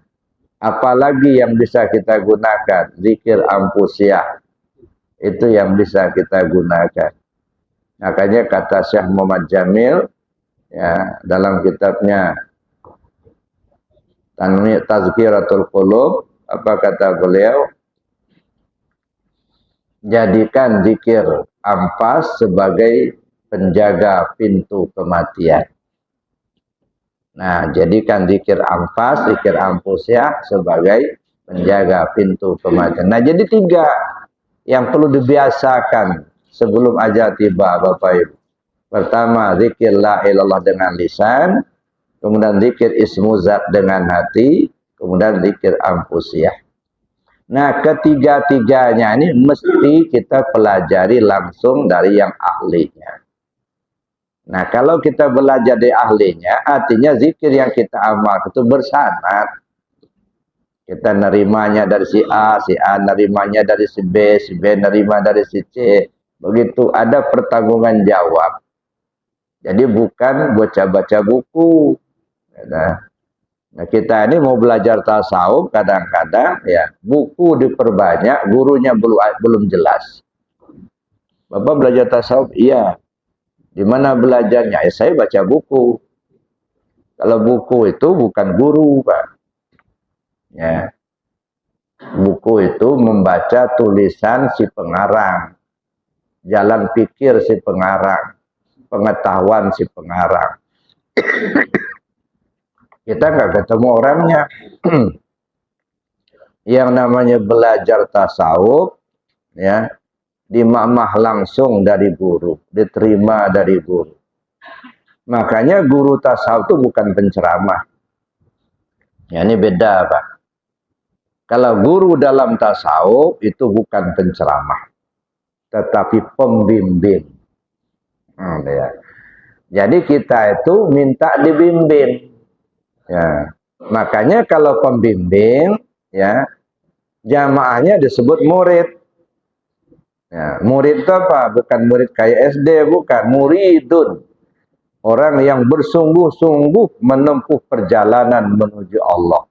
apalagi yang bisa kita gunakan? Zikir ampusiah. Itu yang bisa kita gunakan. Makanya kata Syekh Muhammad Jamil, ya, dalam kitabnya Tazkiratul Qulub, apa kata beliau? Jadikan zikir ampas sebagai penjaga pintu kematian. Nah, jadikan zikir ampas, zikir ampusiah sebagai penjaga pintu kematian. Nah, jadi tiga yang perlu dibiasakan sebelum ajal tiba, Bapak Ibu. Pertama, zikir la ilallah dengan lisan, kemudian zikir ismu zat dengan hati, kemudian zikir ampusiah. Nah, ketiga-tiganya ini mesti kita pelajari langsung dari yang ahlinya. Nah, kalau kita belajar dari ahlinya, artinya zikir yang kita amal itu bersanad. Kita nerimanya dari si A nerimanya dari si B nerima dari si C. Begitu, ada pertanggungan jawab. Jadi bukan baca-baca buku. Nah, kita ini mau belajar tasawuf, kadang-kadang ya buku diperbanyak, gurunya belum jelas. Bapak belajar tasawuf? Iya. Di mana belajarnya? Ya, saya baca buku. Kalau buku itu bukan guru, Pak. Ya. Buku itu membaca tulisan si pengarang, jalan pikir si pengarang. pengetahuan si pengarang. Kita nggak ketemu orangnya. Yang namanya belajar tasawuf, ya, dimamah langsung dari guru, diterima dari guru. Makanya guru tasawuf itu bukan penceramah. Ya, ini beda, Pak. Kalau guru dalam tasawuf itu bukan penceramah, tetapi pembimbing. Ya. Jadi kita itu minta dibimbing. Ya. Makanya kalau pembimbing, ya, jamaahnya disebut murid. Ya, murid itu apa? Bukan murid kayak SD, bukan. Muridun. Orang yang bersungguh-sungguh menempuh perjalanan menuju Allah.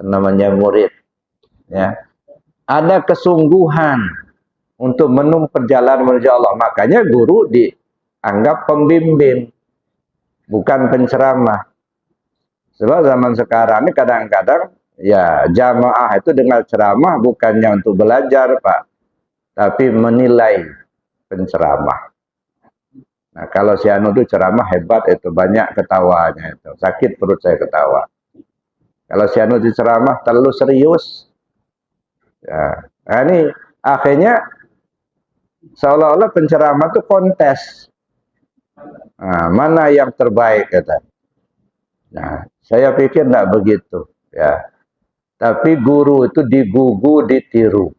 Namanya murid. Ya. Ada kesungguhan untuk menempuh perjalanan menuju Allah. Makanya guru dianggap pembimbing, bukan penceramah. Sebab zaman sekarang ini kadang-kadang ya jamaah itu dengar ceramah bukannya untuk belajar, Pak, tapi menilai penceramah. Nah, kalau si Anu itu ceramah hebat, itu banyak ketawanya, itu sakit perut saya ketawa. Kalau si Anu itu ceramah terlalu serius, ya. Nah, ini akhirnya seolah-olah penceramah itu kontes. Nah, mana yang terbaik, kata. Nah, saya pikir tidak begitu, ya. Tapi guru itu digugu, ditiru.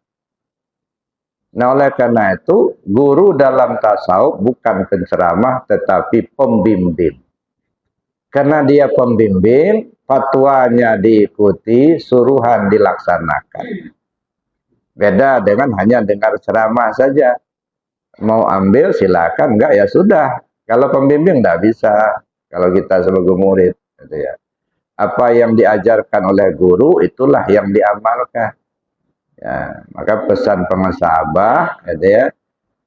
Nah, oleh karena itu, guru dalam tasawuf bukan penceramah, tetapi pembimbing. Karena dia pembimbing, fatwanya diikuti, suruhan dilaksanakan. Beda dengan hanya dengar ceramah saja. Mau ambil silakan, enggak ya sudah. Kalau pembimbing enggak bisa. Kalau kita sebagai murid, gitu ya. Apa yang diajarkan oleh guru itulah yang diamalkan. Ya, maka pesan pengesabah, gitu ya,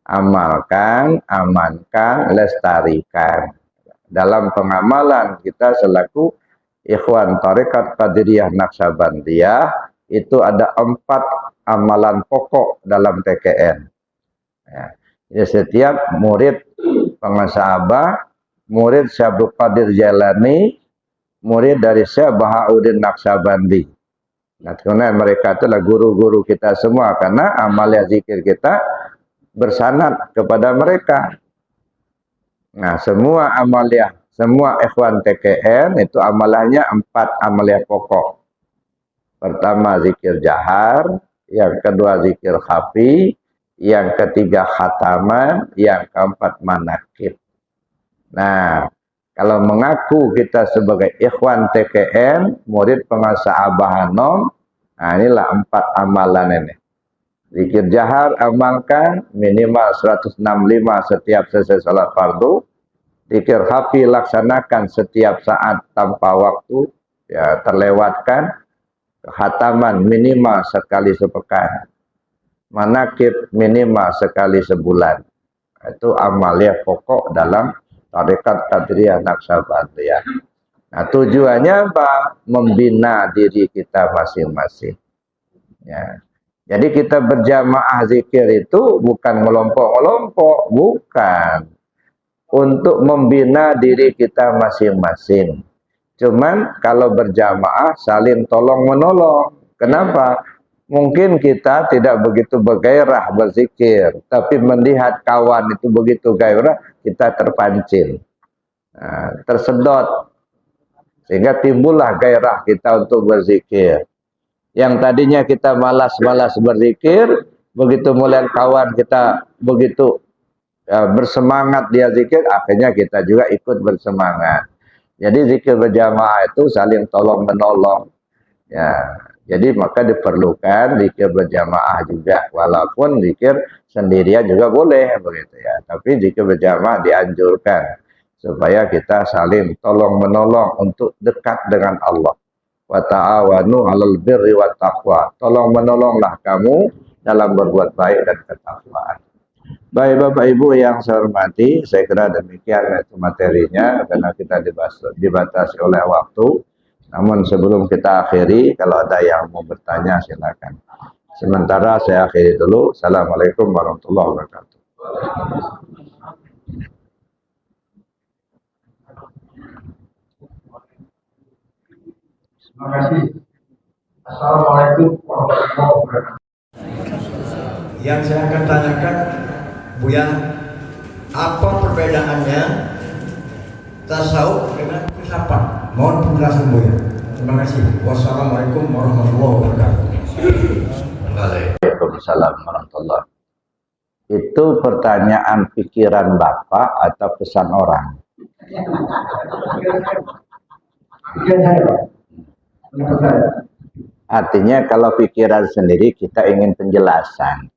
amalkan, amankan, lestarikan. Dalam pengamalan kita selaku ikhwan tarekat Qadiriyah Naqsabandiyah itu ada 4 amalan pokok dalam TKN. Ya. Jadi setiap murid pengesabah, murid Syekh Abdul Qadir Jailani, murid dari Syekh Bahauddin Naqsabandi. Nah, kemudian mereka itulah guru-guru kita semua karena amalia zikir kita bersanad kepada mereka. Nah, semua amalia, semua ikhwan TKN itu amalannya 4 amalia pokok. Pertama zikir jahar, yang kedua zikir khafi, yang ketiga khataman, yang keempat manakib. Nah, kalau mengaku kita sebagai ikhwan TKN, murid pengasah Abah Hanom, nah inilah 4 amalan ini. Zikir jahar amalkan minimal 165 setiap selesai salat fardu. Zikir khafi laksanakan setiap saat tanpa waktu, ya, terlewatkan. Khataman minimal sekali sepekan. Manakib minimal sekali sebulan. Itu amalia pokok dalam tarekat Qadiriyah Naqsabandiyah. Nah, tujuannya apa? Membina diri kita masing-masing. Ya. Jadi kita berjamaah zikir itu bukan ngelompok-ngelompok, bukan. Untuk membina diri kita masing-masing. Cuman kalau berjamaah saling tolong-menolong. Kenapa? Mungkin kita tidak begitu bergairah berzikir, tapi melihat kawan itu begitu gairah, kita terpancing, nah, tersedot. Sehingga timbullah gairah kita untuk berzikir. Yang tadinya kita malas-malas berzikir, begitu mulai kawan kita begitu bersemangat dia zikir, akhirnya kita juga ikut bersemangat. Jadi zikir berjamaah itu saling tolong-menolong. Ya, jadi maka diperlukan zikir berjamaah juga, walaupun zikir sendirian juga boleh begitu ya. Tapi zikir berjamaah dianjurkan supaya kita saling tolong-menolong untuk dekat dengan Allah. Wa ta'awanu 'alal birri wat taqwa. Tolong-menolonglah kamu dalam berbuat baik dan ketakwaan. Baik Bapak Ibu yang saya hormati, saya kira demikian itu materinya karena kita dibatasi oleh waktu. Namun sebelum kita akhiri, kalau ada yang mau bertanya silakan. Sementara saya akhiri dulu. Assalamualaikum warahmatullahi wabarakatuh. Terima kasih. Assalamualaikum warahmatullahi wabarakatuh. Yang saya akan tanyakan, Buya, apa perbedaannya tasawuf dengan filsafat? Mohon penjelasan Buya. Terima kasih. Wassalamualaikum warahmatullahi wabarakatuh. Waalaikumsalam warahmatullahi. Itu pertanyaan pikiran Bapak atau pesan orang? Pikiran saya, Pak. Pendapat saya. Artinya kalau pikiran sendiri kita ingin penjelasan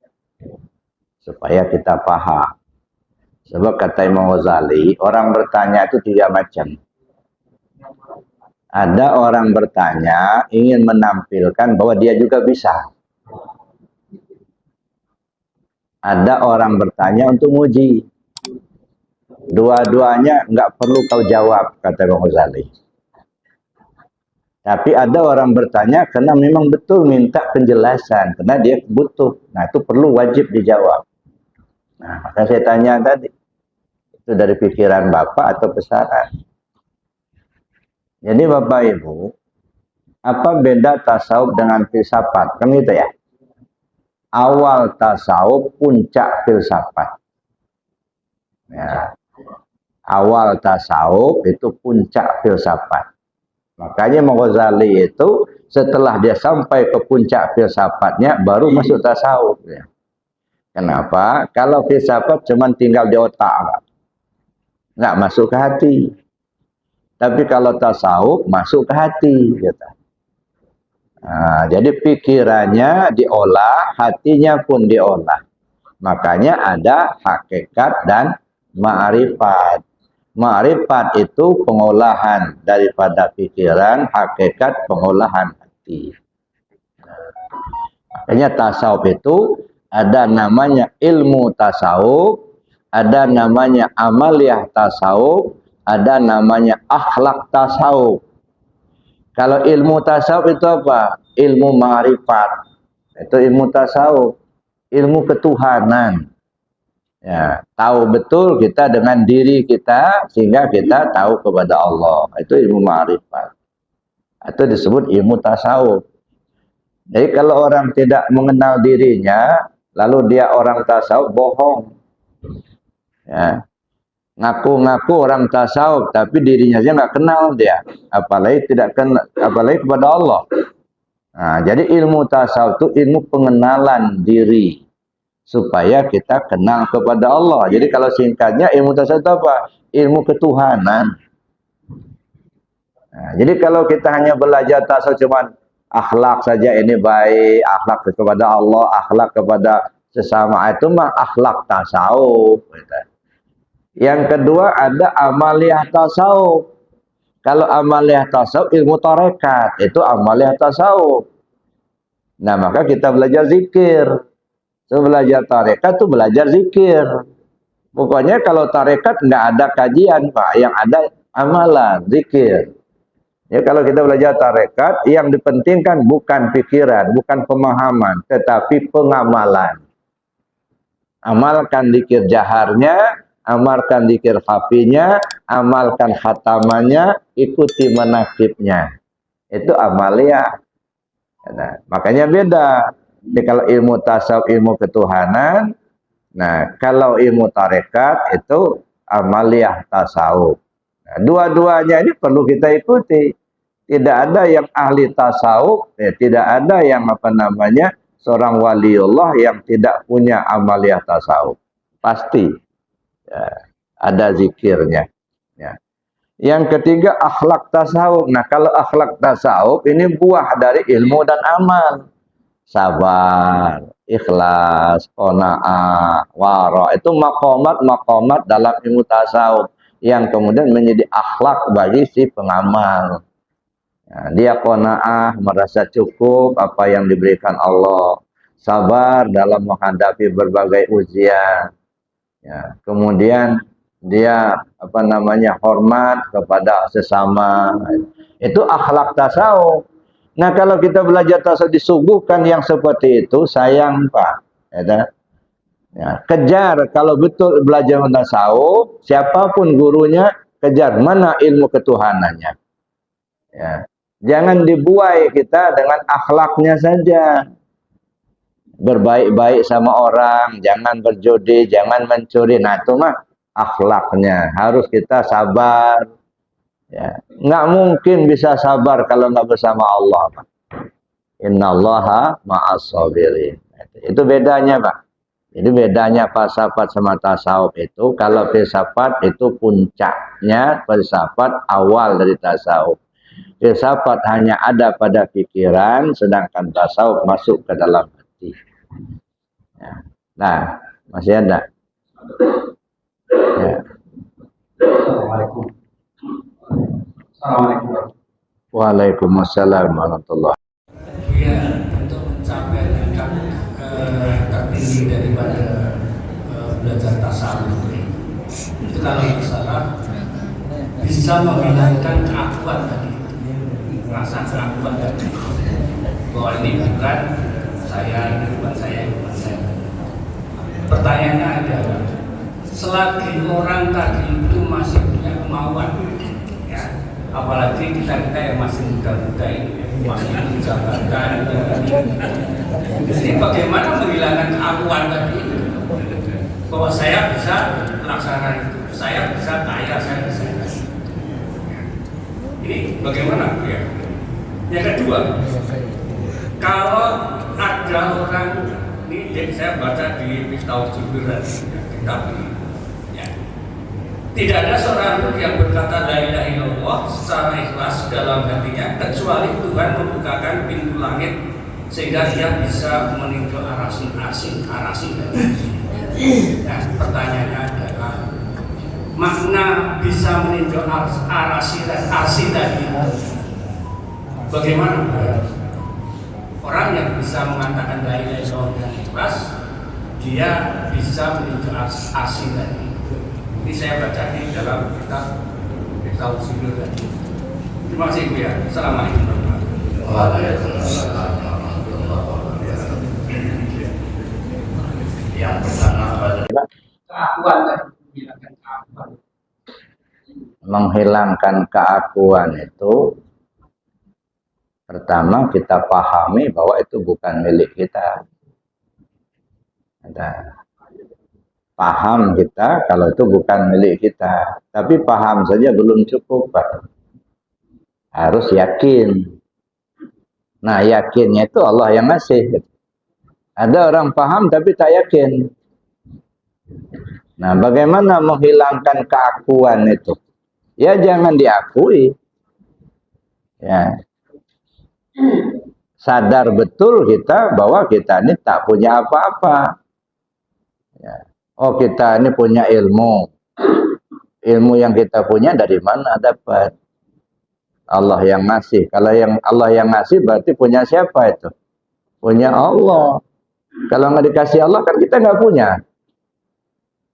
supaya kita paham. Sebab kata Imam Ghazali, orang bertanya itu 3 macam. Ada orang bertanya ingin menampilkan bahwa dia juga bisa. Ada orang bertanya untuk menguji. Dua-duanya nggak perlu kau jawab, kata Imam Ghazali. Tapi ada orang bertanya karena memang betul minta penjelasan, karena dia butuh. Nah, itu perlu wajib dijawab. Nah, maka saya tanya tadi, itu dari pikiran Bapak atau pesanan? Jadi Bapak Ibu, apa beda tasawuf dengan filsafat? Kan gitu ya. Awal tasawuf, puncak filsafat. Ya. Awal tasawuf itu puncak filsafat. Makanya Imam Ghazali itu setelah dia sampai ke puncak filsafatnya baru masuk tasawuf. Ya. Kenapa? Kalau filsafat cuma tinggal di otak, nggak masuk ke hati. Tapi kalau tasawuf masuk ke hati, gitu. Nah, jadi pikirannya diolah, hatinya pun diolah. Makanya ada hakikat dan ma'rifat. Ma'rifat itu pengolahan daripada pikiran, hakikat pengolahan hati. Makanya tasawuf itu ada namanya ilmu tasawuf, ada namanya amaliyah tasawuf, ada namanya akhlak tasawuf. Kalau ilmu tasawuf itu apa? Ilmu ma'rifat. Itu ilmu tasawuf. Ilmu ketuhanan. Ya, tahu betul kita dengan diri kita sehingga kita tahu kepada Allah. Itu ilmu ma'rifat. Itu disebut ilmu tasawuf. Jadi kalau orang tidak mengenal dirinya, lalu dia orang tasawuf, bohong. Ya. Ngaku-ngaku orang tasawuf tapi dirinya aja nggak kenal dia, apalagi kepada Allah. Nah, jadi ilmu tasawuf itu ilmu pengenalan diri supaya kita kenal kepada Allah. Jadi kalau singkatnya ilmu tasawuf itu apa? Ilmu ketuhanan. Nah, jadi kalau kita hanya belajar tasawuf cuman akhlak saja, ini baik, akhlak kepada Allah, akhlak kepada sesama, itu mah akhlak tasawuf. Yang kedua ada amaliyah tasawuf. Kalau amaliyah tasawuf ilmu tarekat, itu amaliyah tasawuf. Nah, maka kita belajar zikir. So, belajar tarekat itu belajar zikir. Pokoknya kalau tarekat nggak ada kajian, Pak. Yang ada amalan, zikir. Ya, kalau kita belajar tarekat, yang dipentingkan bukan pikiran, bukan pemahaman, tetapi pengamalan. Amalkan zikir jaharnya, amalkan zikir khafinya, amalkan khatamannya, ikuti manakibnya. Itu amaliyah. Nah, makanya beda. Jadi kalau ilmu tasawuf, ilmu ketuhanan. Nah, kalau ilmu tarekat itu amaliyah tasawuf. Nah, dua-duanya ini perlu kita ikuti. Tidak ada yang ahli tasawuf, tidak ada yang seorang waliullah yang tidak punya amaliyah tasawuf. Pasti. Ya, ada zikirnya. Ya. Yang ketiga akhlak tasawuf. Nah, kalau akhlak tasawuf ini buah dari ilmu dan amal. Sabar, ikhlas, qanaah, wara. Itu maqamat dalam ilmu tasawuf yang kemudian menjadi akhlak bagi si pengamal. Ya, dia qanaah, merasa cukup apa yang diberikan Allah. Sabar dalam menghadapi berbagai ujian. Ya, kemudian dia hormat kepada sesama. Itu akhlak tasawuf. Nah, kalau kita belajar tasawuf disuguhkan yang seperti itu, sayang Pak. Ya, kejar kalau betul belajar tasawuf, siapapun gurunya, kejar mana ilmu ketuhanannya. Ya. Jangan dibuai kita dengan akhlaknya saja. Berbaik-baik sama orang, jangan berjudi, jangan mencuri. Nah, itu mah akhlaknya. Harus kita sabar. Ya. Nggak mungkin bisa sabar kalau nggak bersama Allah. Innallaha ma'as sabirin. Itu bedanya, Pak. Itu bedanya filsafat sama tasawuf itu. Kalau filsafat itu puncaknya, filsafat awal dari tasawuf. Filsafat hanya ada pada pikiran, sedangkan tasawuf masuk ke dalam hati. Ya. Nah, masih ada. Ya. Assalamualaikum. Assalamualaikum. Waalaikumsalam warahmatullahi. Ya, untuk mencapai tingkat tertinggi daripada belajar tasawuf itu kalau tidak salah bisa menghilangkan keakuan tadi, rasa keakuan tadi, bahwa ini bukan saya, ini bukan saya, ini bukan saya. Pertanyaannya adalah, selagi orang tadi itu masih punya kemauan, ya, apalagi kita yang masih muda-muda ini, masih menjabarkan, jadi bagaimana menghilangkan keakuan tadi itu, bahwa saya bisa melaksanakan itu, saya bisa kaya, saya bisa. Ini bagaimana ya? Yang kedua, kalau ada orang ini, saya baca di Miftahul Jubir dan kitab ini, ya, tidak ada seorang pun yang berkata la ilaha illallah secara ikhlas dalam hatinya kecuali Tuhan membukakan pintu langit sehingga dia bisa meninjau arasi. Nah, pertanyaannya adalah makna bisa meninjau arasi tadi bagaimana? Orang yang bisa mengatakan la ilaha illallah dengan ikhlas, dia bisa meninjau arasi tadi. Ini saya baca di dalam kitab Miftahul Jubir tadi. Terima kasih Bu ya. Assalamualaikum warahmatullahi wabarakatuh. Yang pertama Keakuan tadi, menghilangkan keakuan. menghilangkan keakuan itu pertama kita pahami bahwa itu bukan milik kita. Paham kita kalau itu bukan milik kita. Tapi paham saja belum cukup, Pak. Harus yakin. Nah, yakinnya itu Allah yang ngasih. Ada orang paham tapi tak yakin. Nah, bagaimana menghilangkan keakuan itu? Ya jangan diakui. Ya. Sadar betul kita bahwa kita ini tak punya apa-apa. Ya. Oh, kita ini punya ilmu. Ilmu yang kita punya dari mana dapat? Allah yang ngasih. Kalau yang Allah yang ngasih berarti punya siapa itu? Punya Allah. Kalau nggak dikasih Allah kan kita nggak punya.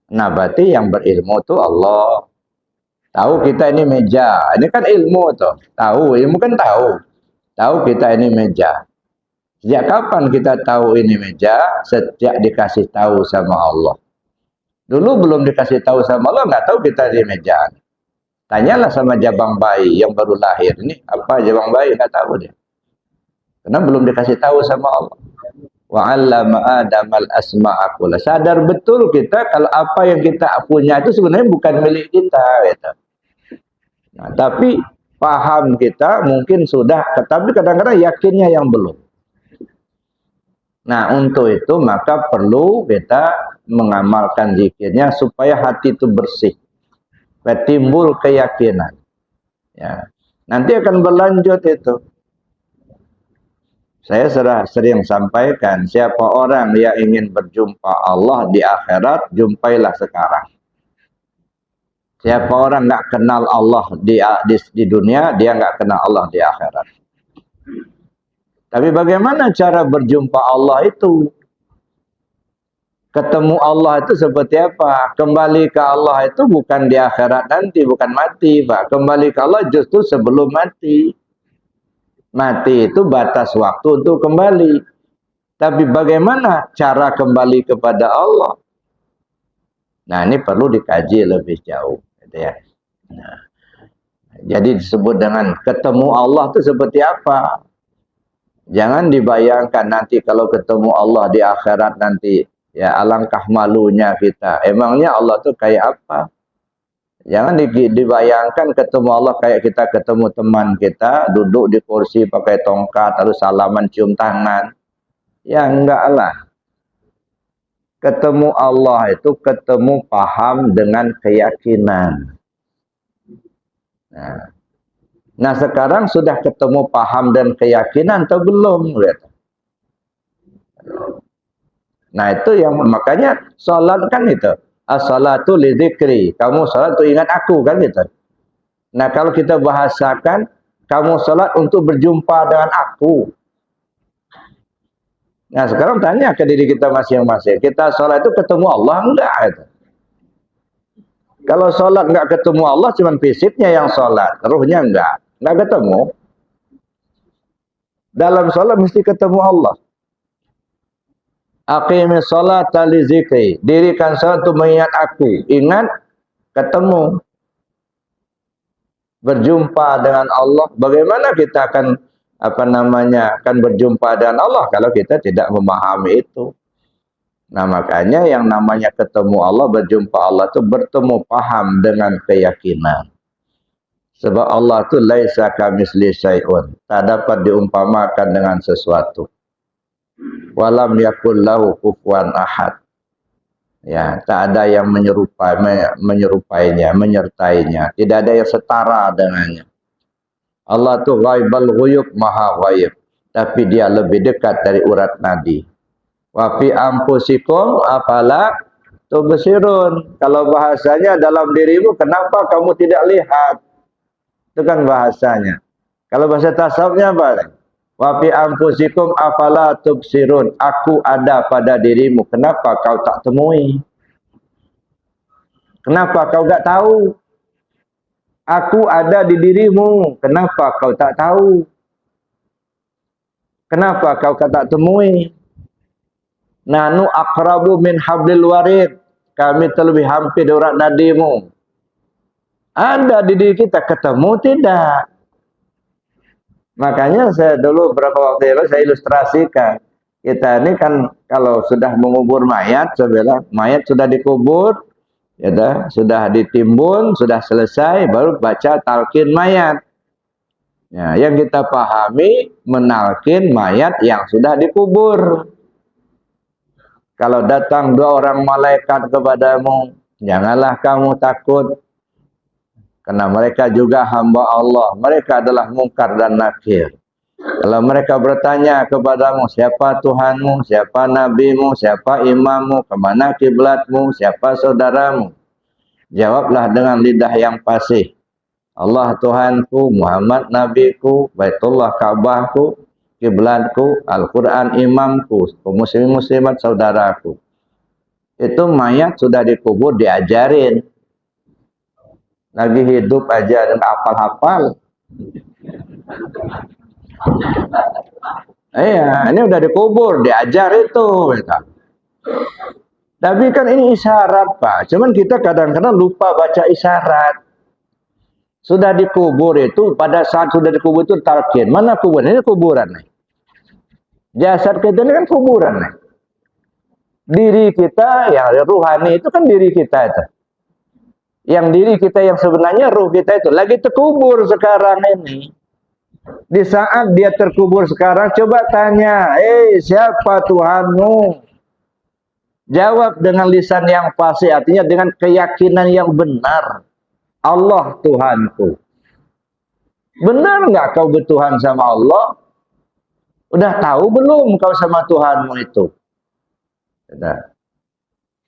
Nah, berarti yang berilmu itu Allah. Tahu kita ini meja. Ini kan ilmu tuh. Tahu, ilmu kan tahu. Tahu kita ini meja. Sejak kapan kita tahu ini meja? Sejak dikasih tahu sama Allah. Dulu belum dikasih tahu sama Allah, nggak tahu kita di meja. Tanyalah sama jabang bayi yang baru lahir. Ini apa jabang bayi? Nggak tahu dia. Karena belum dikasih tahu sama Allah. Wa 'allama Adamal asma'a kullaha. Sadar betul kita kalau apa yang kita punya itu sebenarnya bukan milik kita, gitu. Nah, tapi paham kita mungkin sudah, tapi kadang-kadang yakinnya yang belum. Nah, untuk itu maka perlu kita mengamalkan zikirnya supaya hati itu bersih. Supaya timbul keyakinan. Ya. Nanti akan berlanjut itu. Saya sering sampaikan, siapa orang yang ingin berjumpa Allah di akhirat, jumpailah sekarang. Siapa orang nggak kenal Allah di dunia, dia nggak kenal Allah di akhirat. Tapi bagaimana cara berjumpa Allah itu? Ketemu Allah itu seperti apa? Kembali ke Allah itu bukan di akhirat nanti, bukan mati, Pak. Kembali ke Allah justru sebelum mati. Mati itu batas waktu untuk kembali. Tapi bagaimana cara kembali kepada Allah? Nah, ini perlu dikaji lebih jauh, gitu ya. Nah, Jadi disebut dengan ketemu Allah itu seperti apa? Jangan dibayangkan nanti kalau ketemu Allah di akhirat nanti, ya alangkah malunya kita. Emangnya Allah tuh kayak apa? Jangan dibayangkan ketemu Allah kayak kita ketemu teman kita, duduk di kursi pakai tongkat, lalu salaman cium tangan. Ya enggak lah. Ketemu Allah itu ketemu paham dengan keyakinan. Nah sekarang sudah ketemu paham dan keyakinan atau belum? Nah itu yang makanya sholat kan itu. As-salatu li dzikri. Kamu sholat untuk ingat aku kan gitu. Nah kalau kita bahasakan, kamu sholat untuk berjumpa dengan aku. Nah sekarang tanya ke diri kita masing-masing. Kita sholat itu ketemu Allah enggak? Gitu. Kalau sholat enggak ketemu Allah, cuma fisiknya yang sholat. Ruhnya enggak ketemu. Dalam sholat mesti ketemu Allah. Aqimis sholata li dzikri. Dirikan salat untuk mengingat aku. Ingat, ketemu. Berjumpa dengan Allah. Bagaimana kita akan akan berjumpa dengan Allah kalau kita tidak memahami itu. Nah, makanya yang namanya ketemu Allah, berjumpa Allah itu bertemu paham dengan keyakinan. Sebab Allah itu laisa kamitsli syai'un. Tak dapat diumpamakan dengan sesuatu. Walam yakul lahu kufuwan ahad. Ya, tak ada yang menyerupainya, menyertainya. Tidak ada yang setara dengannya. Allah itu ghaibal ghuyub, maha ghaib. Tapi dia lebih dekat dari urat nadi. Wa fi anfusikum afala tubsirun. Kalau bahasanya dalam dirimu, kenapa kamu tidak lihat? Itu kan bahasanya. Kalau bahasa tasawufnya apa? Wa fi anfusikum afala tubsirun. Aku ada pada dirimu. Kenapa kau tak temui? Kenapa kau tak tahu? Aku ada di dirimu. Kenapa kau tak tahu? Kenapa kau tak temui? Nanu aqrabu min hablil warid. Kami terlebih hampir dari urat nadimu. Ada di diri kita, ketemu tidak? Makanya saya dulu beberapa waktu lalu saya ilustrasikan. Kita ini kan kalau sudah mengubur mayat, sebelah mayat sudah dikubur, ya sudah ditimbun, sudah selesai, baru baca talqin mayat. Ya, yang kita pahami menalkin mayat yang sudah dikubur. Kalau datang 2 orang malaikat kepadamu, janganlah kamu takut. Karena mereka juga hamba Allah. Mereka adalah Munkar dan Nakir. Kalau mereka bertanya kepadamu, siapa Tuhanmu, siapa Nabimu, siapa imammu, kemana kiblatmu, siapa saudaramu? Jawablah dengan lidah yang fasih. Allah Tuhanku, Muhammad Nabiku, Baitullah Ka'bahku, kiblatku, Al-Quran imamku, muslim-muslimat saudaraku. Itu mayat sudah dikubur, diajarin. Lagi hidup aja dan hafal-hafal. Iya, ini udah dikubur, diajar itu. Tapi kan ini isyarat, Pak. Cuman kita kadang-kadang lupa baca isyarat. Sudah dikubur itu, pada saat sudah dikubur itu talqin. Mana kuburan? Ini kuburan. Jasad kita ini kan kuburan. Diri kita, yang ruhani itu kan diri kita itu. Yang diri kita yang sebenarnya ruh kita itu lagi terkubur sekarang ini. Di saat dia terkubur sekarang, coba tanya, siapa Tuhanmu? Jawab dengan lisan yang fasih, artinya dengan keyakinan yang benar. Allah Tuhanku. Benar nggak kau bertuhan sama Allah? Udah tahu belum kau sama Tuhanmu itu?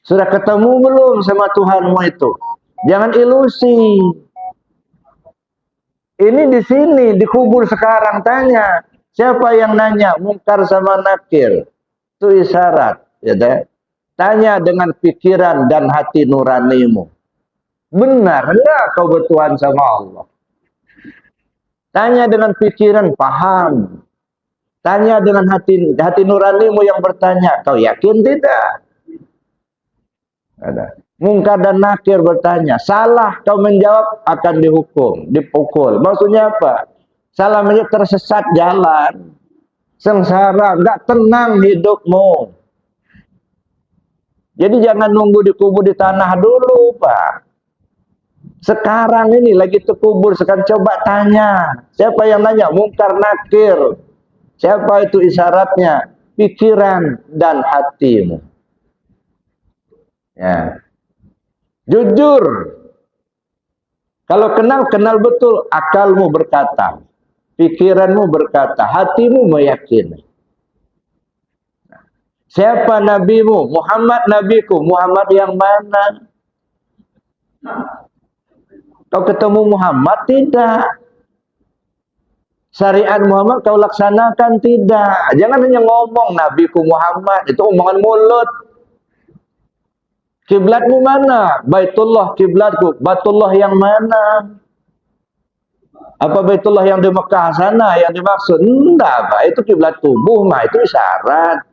Sudah ketemu belum sama Tuhanmu itu? Jangan ilusi. Ini di sini dikubur sekarang, tanya. Siapa yang nanya? Munkar sama Nakir. Itu isyarat, ya deh. Tanya dengan pikiran dan hati nuranimu. Benar enggak kau bertuhan sama Allah? Tanya dengan pikiran, paham. Tanya dengan hati nuranimu yang bertanya. Kau yakin tidak? Ada. Mungkar dan nakir bertanya, salah kau menjawab akan dihukum, dipukul. Maksudnya apa? Salah menjawab tersesat jalan. Sengsara, nggak tenang hidupmu. Jadi jangan nunggu dikubur di tanah dulu, Pak. Sekarang ini lagi terkubur, sekarang coba tanya. Siapa yang nanya? Mungkar nakir. Siapa itu isyaratnya? Pikiran dan hatimu. Ya. Jujur. Kalau kenal, kenal betul. Akalmu berkata. Pikiranmu berkata. Hatimu meyakini. Siapa nabimu? Muhammad nabiku. Muhammad yang mana? Kau ketemu Muhammad? Tidak. Syariat Muhammad kau laksanakan? Tidak. Jangan hanya ngomong nabiku Muhammad. Itu omongan mulut. Kiblatmu mana? Baitullah kiblatku. Baitullah yang mana? Apa Baitullah yang di Mekah sana yang dimaksud? Enggak, Pak. Itu kiblat tubuh mah, itu isyarat.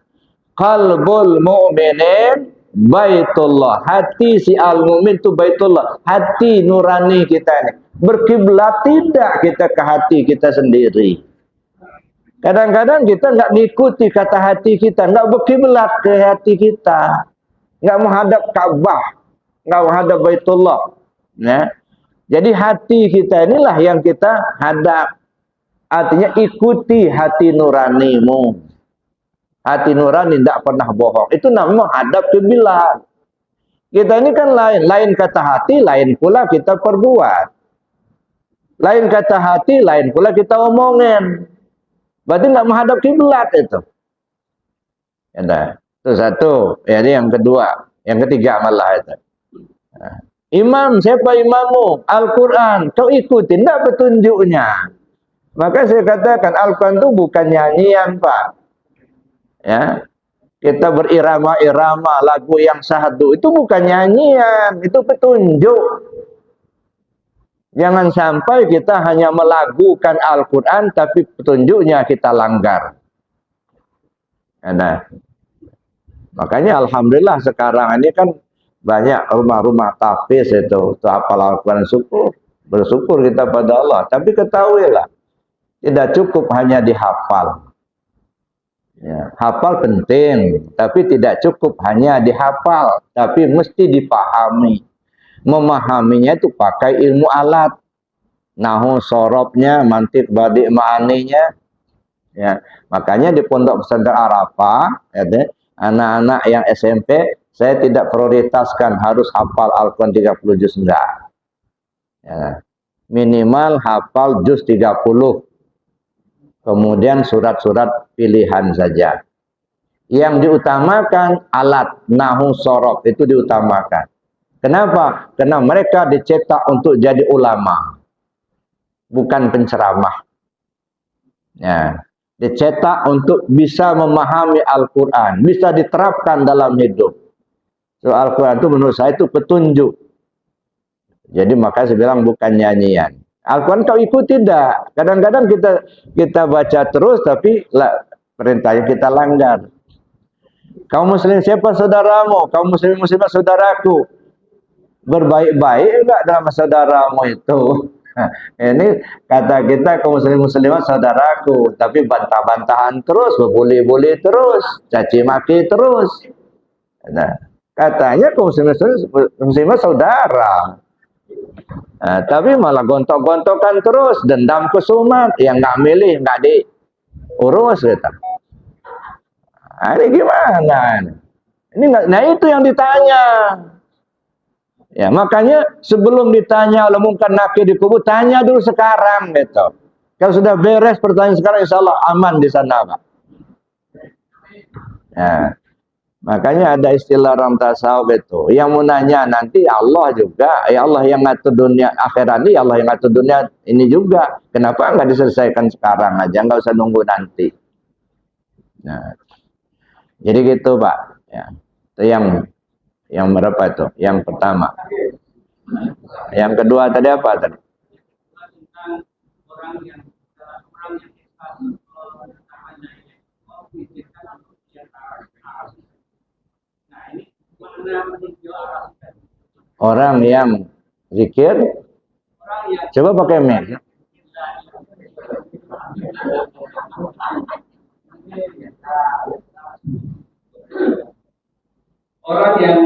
Qalbul mu'minin Baitullah. Hati si al-mu'min itu Baitullah. Hati nurani kita ini. Berkiblat tidak kita ke hati kita sendiri. Kadang-kadang kita enggak mengikuti kata hati kita, enggak berkiblat ke hati kita. Enggak menghadap Ka'bah, enggak menghadap Baitullah. Ya. Jadi hati kita inilah yang kita hadap. Artinya ikuti hati nuranimu. Hati nurani tidak pernah bohong. Itu namanya menghadap kiblat. Kita ini kan lain. Lain kata hati, lain pula kita perbuat. Lain kata hati, lain pula kita omongin. Berarti nggak menghadap kiblat itu. Ya, itu satu. Jadi yang kedua, yang ketiga malah itu. Nah. Imam, siapa imammu? Al-Quran. Kau ikutin tidak petunjuknya. Maka saya katakan Al-Quran itu bukan nyanyian, Pak. Ya, kita berirama-irama lagu yang syahdu itu bukan nyanyian, itu petunjuk. Jangan sampai kita hanya melagukan Al-Quran tapi petunjuknya kita langgar. Nah, makanya alhamdulillah sekarang ini kan banyak rumah-rumah tahfiz itu hafal Al-Quran, bersyukur kita pada Allah. Tapi ketahuilah, tidak cukup hanya dihafal. Ya, hafal penting, tapi tidak cukup hanya dihafal, tapi mesti dipahami. Memahaminya itu pakai ilmu alat, nahu sorobnya, mantik badik ma'aninya. Ya, makanya di Pondok Pesantren Arafah, ya, anak-anak yang SMP, saya tidak prioritaskan harus hafal Al-Quran 30 juz, enggak. Ya, minimal hafal juz 30. Kemudian surat-surat pilihan saja. Yang diutamakan alat nahu sorof itu diutamakan. Kenapa? Karena mereka dicetak untuk jadi ulama, bukan penceramah. Ya, dicetak untuk bisa memahami Al-Quran, bisa diterapkan dalam hidup. So, Al-Quran itu menurut saya itu petunjuk. Jadi maka saya bilang bukan nyanyian. Al-Quran kau ikut tidak. Kadang-kadang kita baca terus tapi perintahnya kita langgar. Kaum muslim siapa saudaramu? Kaum muslim muslimat saudaraku. Berbaik-baik enggak dalam saudaramu itu? Nah, ini kata kita kaum muslim muslimat saudaraku, tapi bantah-bantahan terus, berbuli-buli terus, caci maki terus. Nah, katanya kaum muslim muslimat saudara. Nah, tapi malah gontok-gontokan terus, dendam kesumat, yang nggak milih, nggak diurus gitu. Nah, ini gimana? Ini nggak, nah itu yang ditanya. Ya, makanya sebelum ditanya oleh mungkar nakir di kubur, tanya dulu sekarang gitu. Kalau sudah beres pertanyaan sekarang, insya Allah aman di sana, Pak. Ya. Makanya ada istilah orang tasawuf itu, yang mau nanya nanti Allah juga, ya Allah yang ngatur dunia akhirat ini, Allah yang ngatur dunia ini juga. Kenapa nggak diselesaikan sekarang aja, nggak usah nunggu nanti. Nah, jadi gitu Pak. Ya, itu yang berapa itu? Yang pertama. Yang kedua tadi apa tadi? Orang yang zikir, coba pakai mic. Orang yang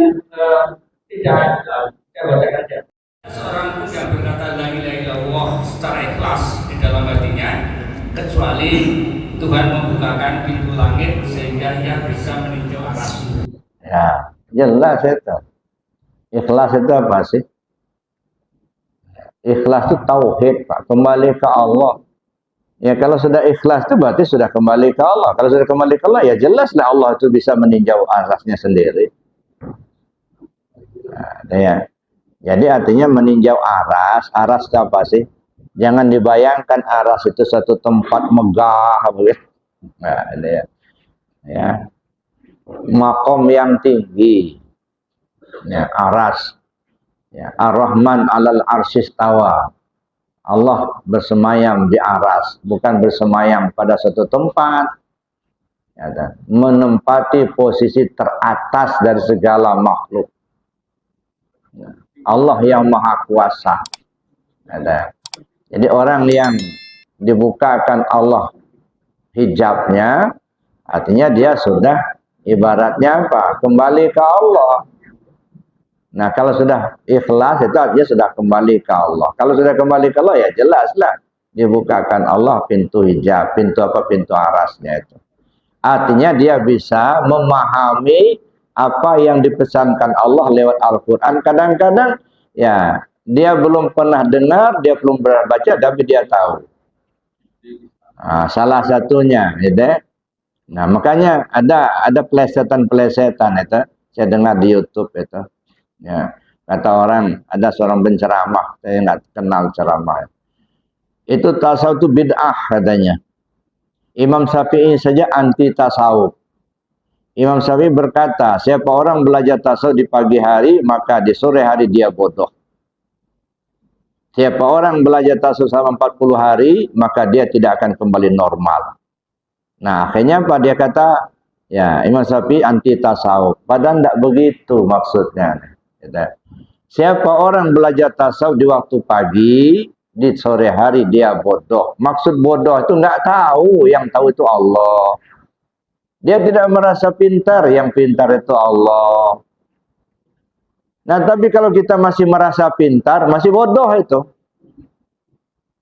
tidak saya bacakan aja. Seorang pun yang berkata la ilaha illallah secara ikhlas di dalam hatinya, kecuali Tuhan membukakan pintu langit sehingga ia bisa meninjau arasy. Ya, jelas itu. Ikhlas itu apa sih? Ikhlas itu tauhid, Pak. Kembali ke Allah. Ya, kalau sudah ikhlas itu berarti sudah kembali ke Allah. Kalau sudah kembali ke Allah, ya jelaslah Allah itu bisa meninjau arasnya sendiri. Nah, ya. Jadi artinya meninjau aras itu apa sih? Jangan dibayangkan aras itu satu tempat megah begitu. Nah, ini ya. Ya. Makom yang tinggi. Ya, aras. Ya, Ar-Rahman 'alal arsyistawa. Allah bersemayam di aras, bukan bersemayam pada suatu tempat. Ya, menempati posisi teratas dari segala makhluk. Ya, Allah yang maha kuasa. Ya, jadi orang yang dibukakan Allah hijabnya, artinya dia sudah ibaratnya apa? Kembali ke Allah. Nah, kalau sudah ikhlas itu artinya sudah kembali ke Allah. Kalau sudah kembali ke Allah, ya jelaslah dibukakan Allah pintu hijab, pintu apa? Pintu arasnya itu. Artinya dia bisa memahami apa yang dipesankan Allah lewat Al-Quran. Kadang-kadang ya dia belum pernah dengar, dia belum pernah baca, tapi dia tahu. Nah, salah satunya, gitu. Nah, makanya ada plesetan-plesetan itu. Saya dengar di YouTube itu. Ya, kata orang, ada seorang penceramah, saya nggak kenal ceramah. Itu tasawuf itu bid'ah katanya. Imam Syafi'i saja anti tasawuf. Imam Syafi'i berkata, siapa orang belajar tasawuf di pagi hari, maka di sore hari dia bodoh. Siapa orang belajar tasawuf selama 40 hari, maka dia tidak akan kembali normal. Nah, akhirnya apa? Dia kata, ya Imam Syafi'i anti tasawuf. Padahal tidak begitu maksudnya. Siapa orang belajar tasawuf di waktu pagi, di sore hari dia bodoh. Maksud bodoh itu nggak tahu, yang tahu itu Allah. Dia tidak merasa pintar, yang pintar itu Allah. Nah, tapi kalau kita masih merasa pintar, masih bodoh itu.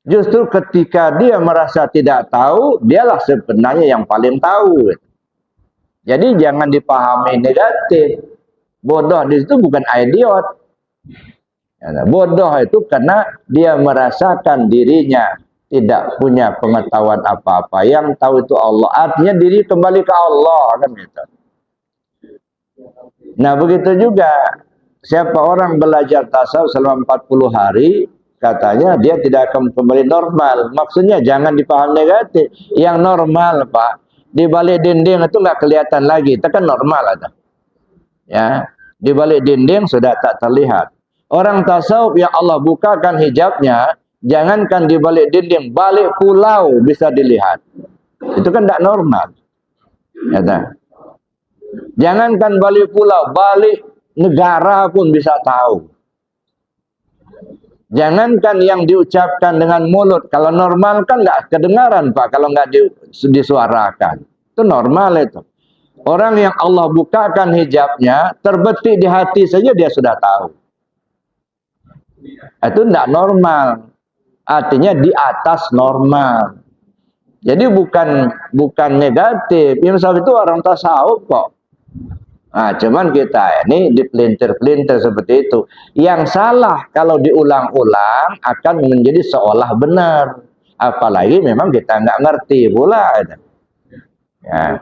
Justru ketika dia merasa tidak tahu, dialah sebenarnya yang paling tahu. Jadi jangan dipahami negatif. Bodoh di situ bukan idiot. Bodoh itu karena dia merasakan dirinya tidak punya pengetahuan apa-apa. Yang tahu itu Allah. Artinya diri kembali ke Allah, kan gitu. Nah, begitu juga siapa orang belajar tasawuf selama 40 hari, katanya dia tidak akan kembali normal. Maksudnya jangan dipahami negatif. Yang normal, Pak, di balik dinding itu nggak kelihatan lagi. Itu kan normal ada. Ya, di balik dinding sudah tak terlihat. Orang tasawuf yang Allah bukakan hijabnya, jangankan di balik dinding, balik pulau bisa dilihat. Itu kan tidak normal. Ya, jangankan balik pulau, balik negara pun bisa tahu. Jangankan yang diucapkan dengan mulut, kalau normal kan nggak kedengaran, Pak, kalau nggak disuarakan. Itu normal itu. Orang yang Allah bukakan hijabnya, terbetik di hati saja dia sudah tahu. Itu tidak normal. Artinya di atas normal. Jadi bukan negatif. Imam Syafi'i itu orang tasawuf kok. Nah, cuman kita ini dipelintir-pelintir seperti itu. Yang salah kalau diulang-ulang akan menjadi seolah benar. Apalagi memang kita nggak ngerti pula. Ya.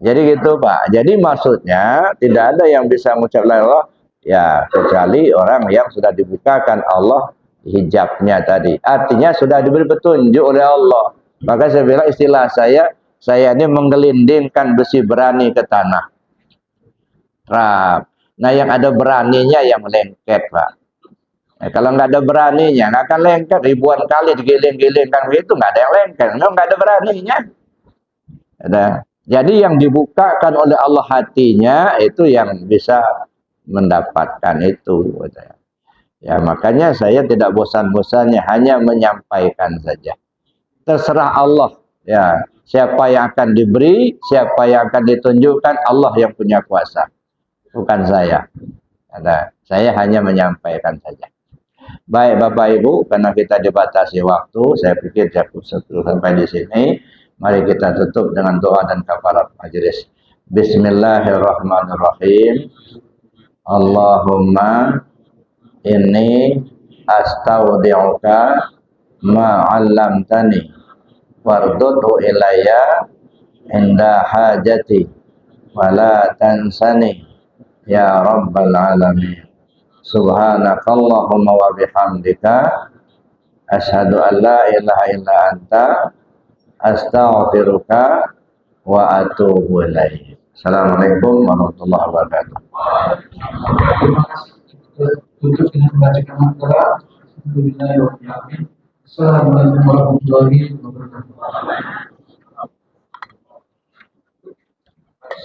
Jadi gitu, Pak. Jadi maksudnya tidak ada yang bisa mengucap la ilaha illallah ya kecuali orang yang sudah dibukakan Allah hijabnya tadi. Artinya sudah diberi petunjuk oleh Allah. Maka saya bilang istilah saya ini menggelindingkan besi berani ke tanah. Nah, yang ada beraninya yang lengket, Pak. Nah, kalau nggak ada beraninya, nggak akan lengket. Ribuan kali digiling-gilingkan begitu, nggak ada yang lengket. Nggak ada beraninya. Ada. Jadi yang dibukakan oleh Allah hatinya itu yang bisa mendapatkan itu. Ya makanya saya tidak bosan-bosannya hanya menyampaikan saja. Terserah Allah. Ya, siapa yang akan diberi, siapa yang akan ditunjukkan, Allah yang punya kuasa, bukan saya. Saya hanya menyampaikan saja. Baik Bapak Ibu, karena kita dibatasi waktu, saya pikir cukup sampai di sini. Mari kita tutup dengan doa dan kafarat majelis. Bismillahirrahmanirrahim. Allahumma inni astaudi'uka ma 'allamtani wardudhu ilayya inda hajati wala tansani ya rabbal alamin. Subhanakallahumma wa bihamdika asyhadu an la ilaha illa anta astaghfiruka wa atubu ilaik. Assalamualaikum warahmatullahi wabarakatuh. Tutup dengan membacakan Al-Quran. Assalamualaikum warahmatullahi wabarakatuh.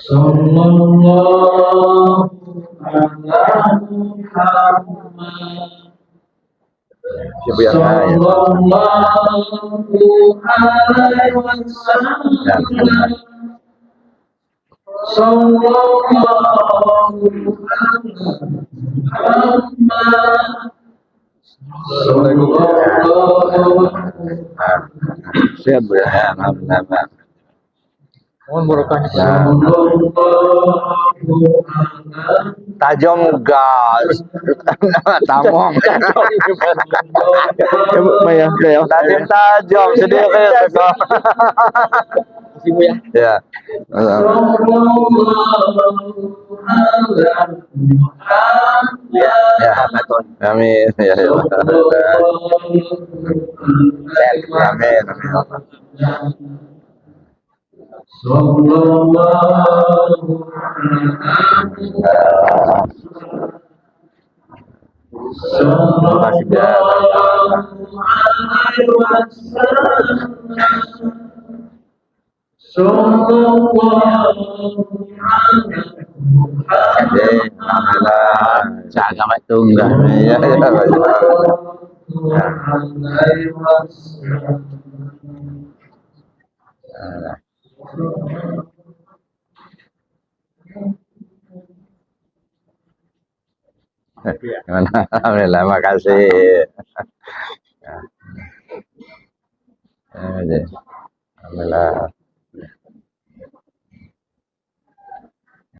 Sallallahu alaihi Muhammad. Sallallahu alaihi wasallam. Sallallahu alaihi Siap ya, alhamdulillah. Mohon barokahnya. Tajam gas. Tamong. Tadi tajam sedih kayak Ibu ya. ya. Ya, betul. Amin. Ya, ya. Amin. Jaga tunggal. Ya, alhamdulillah, makasih. Alhamdulillah.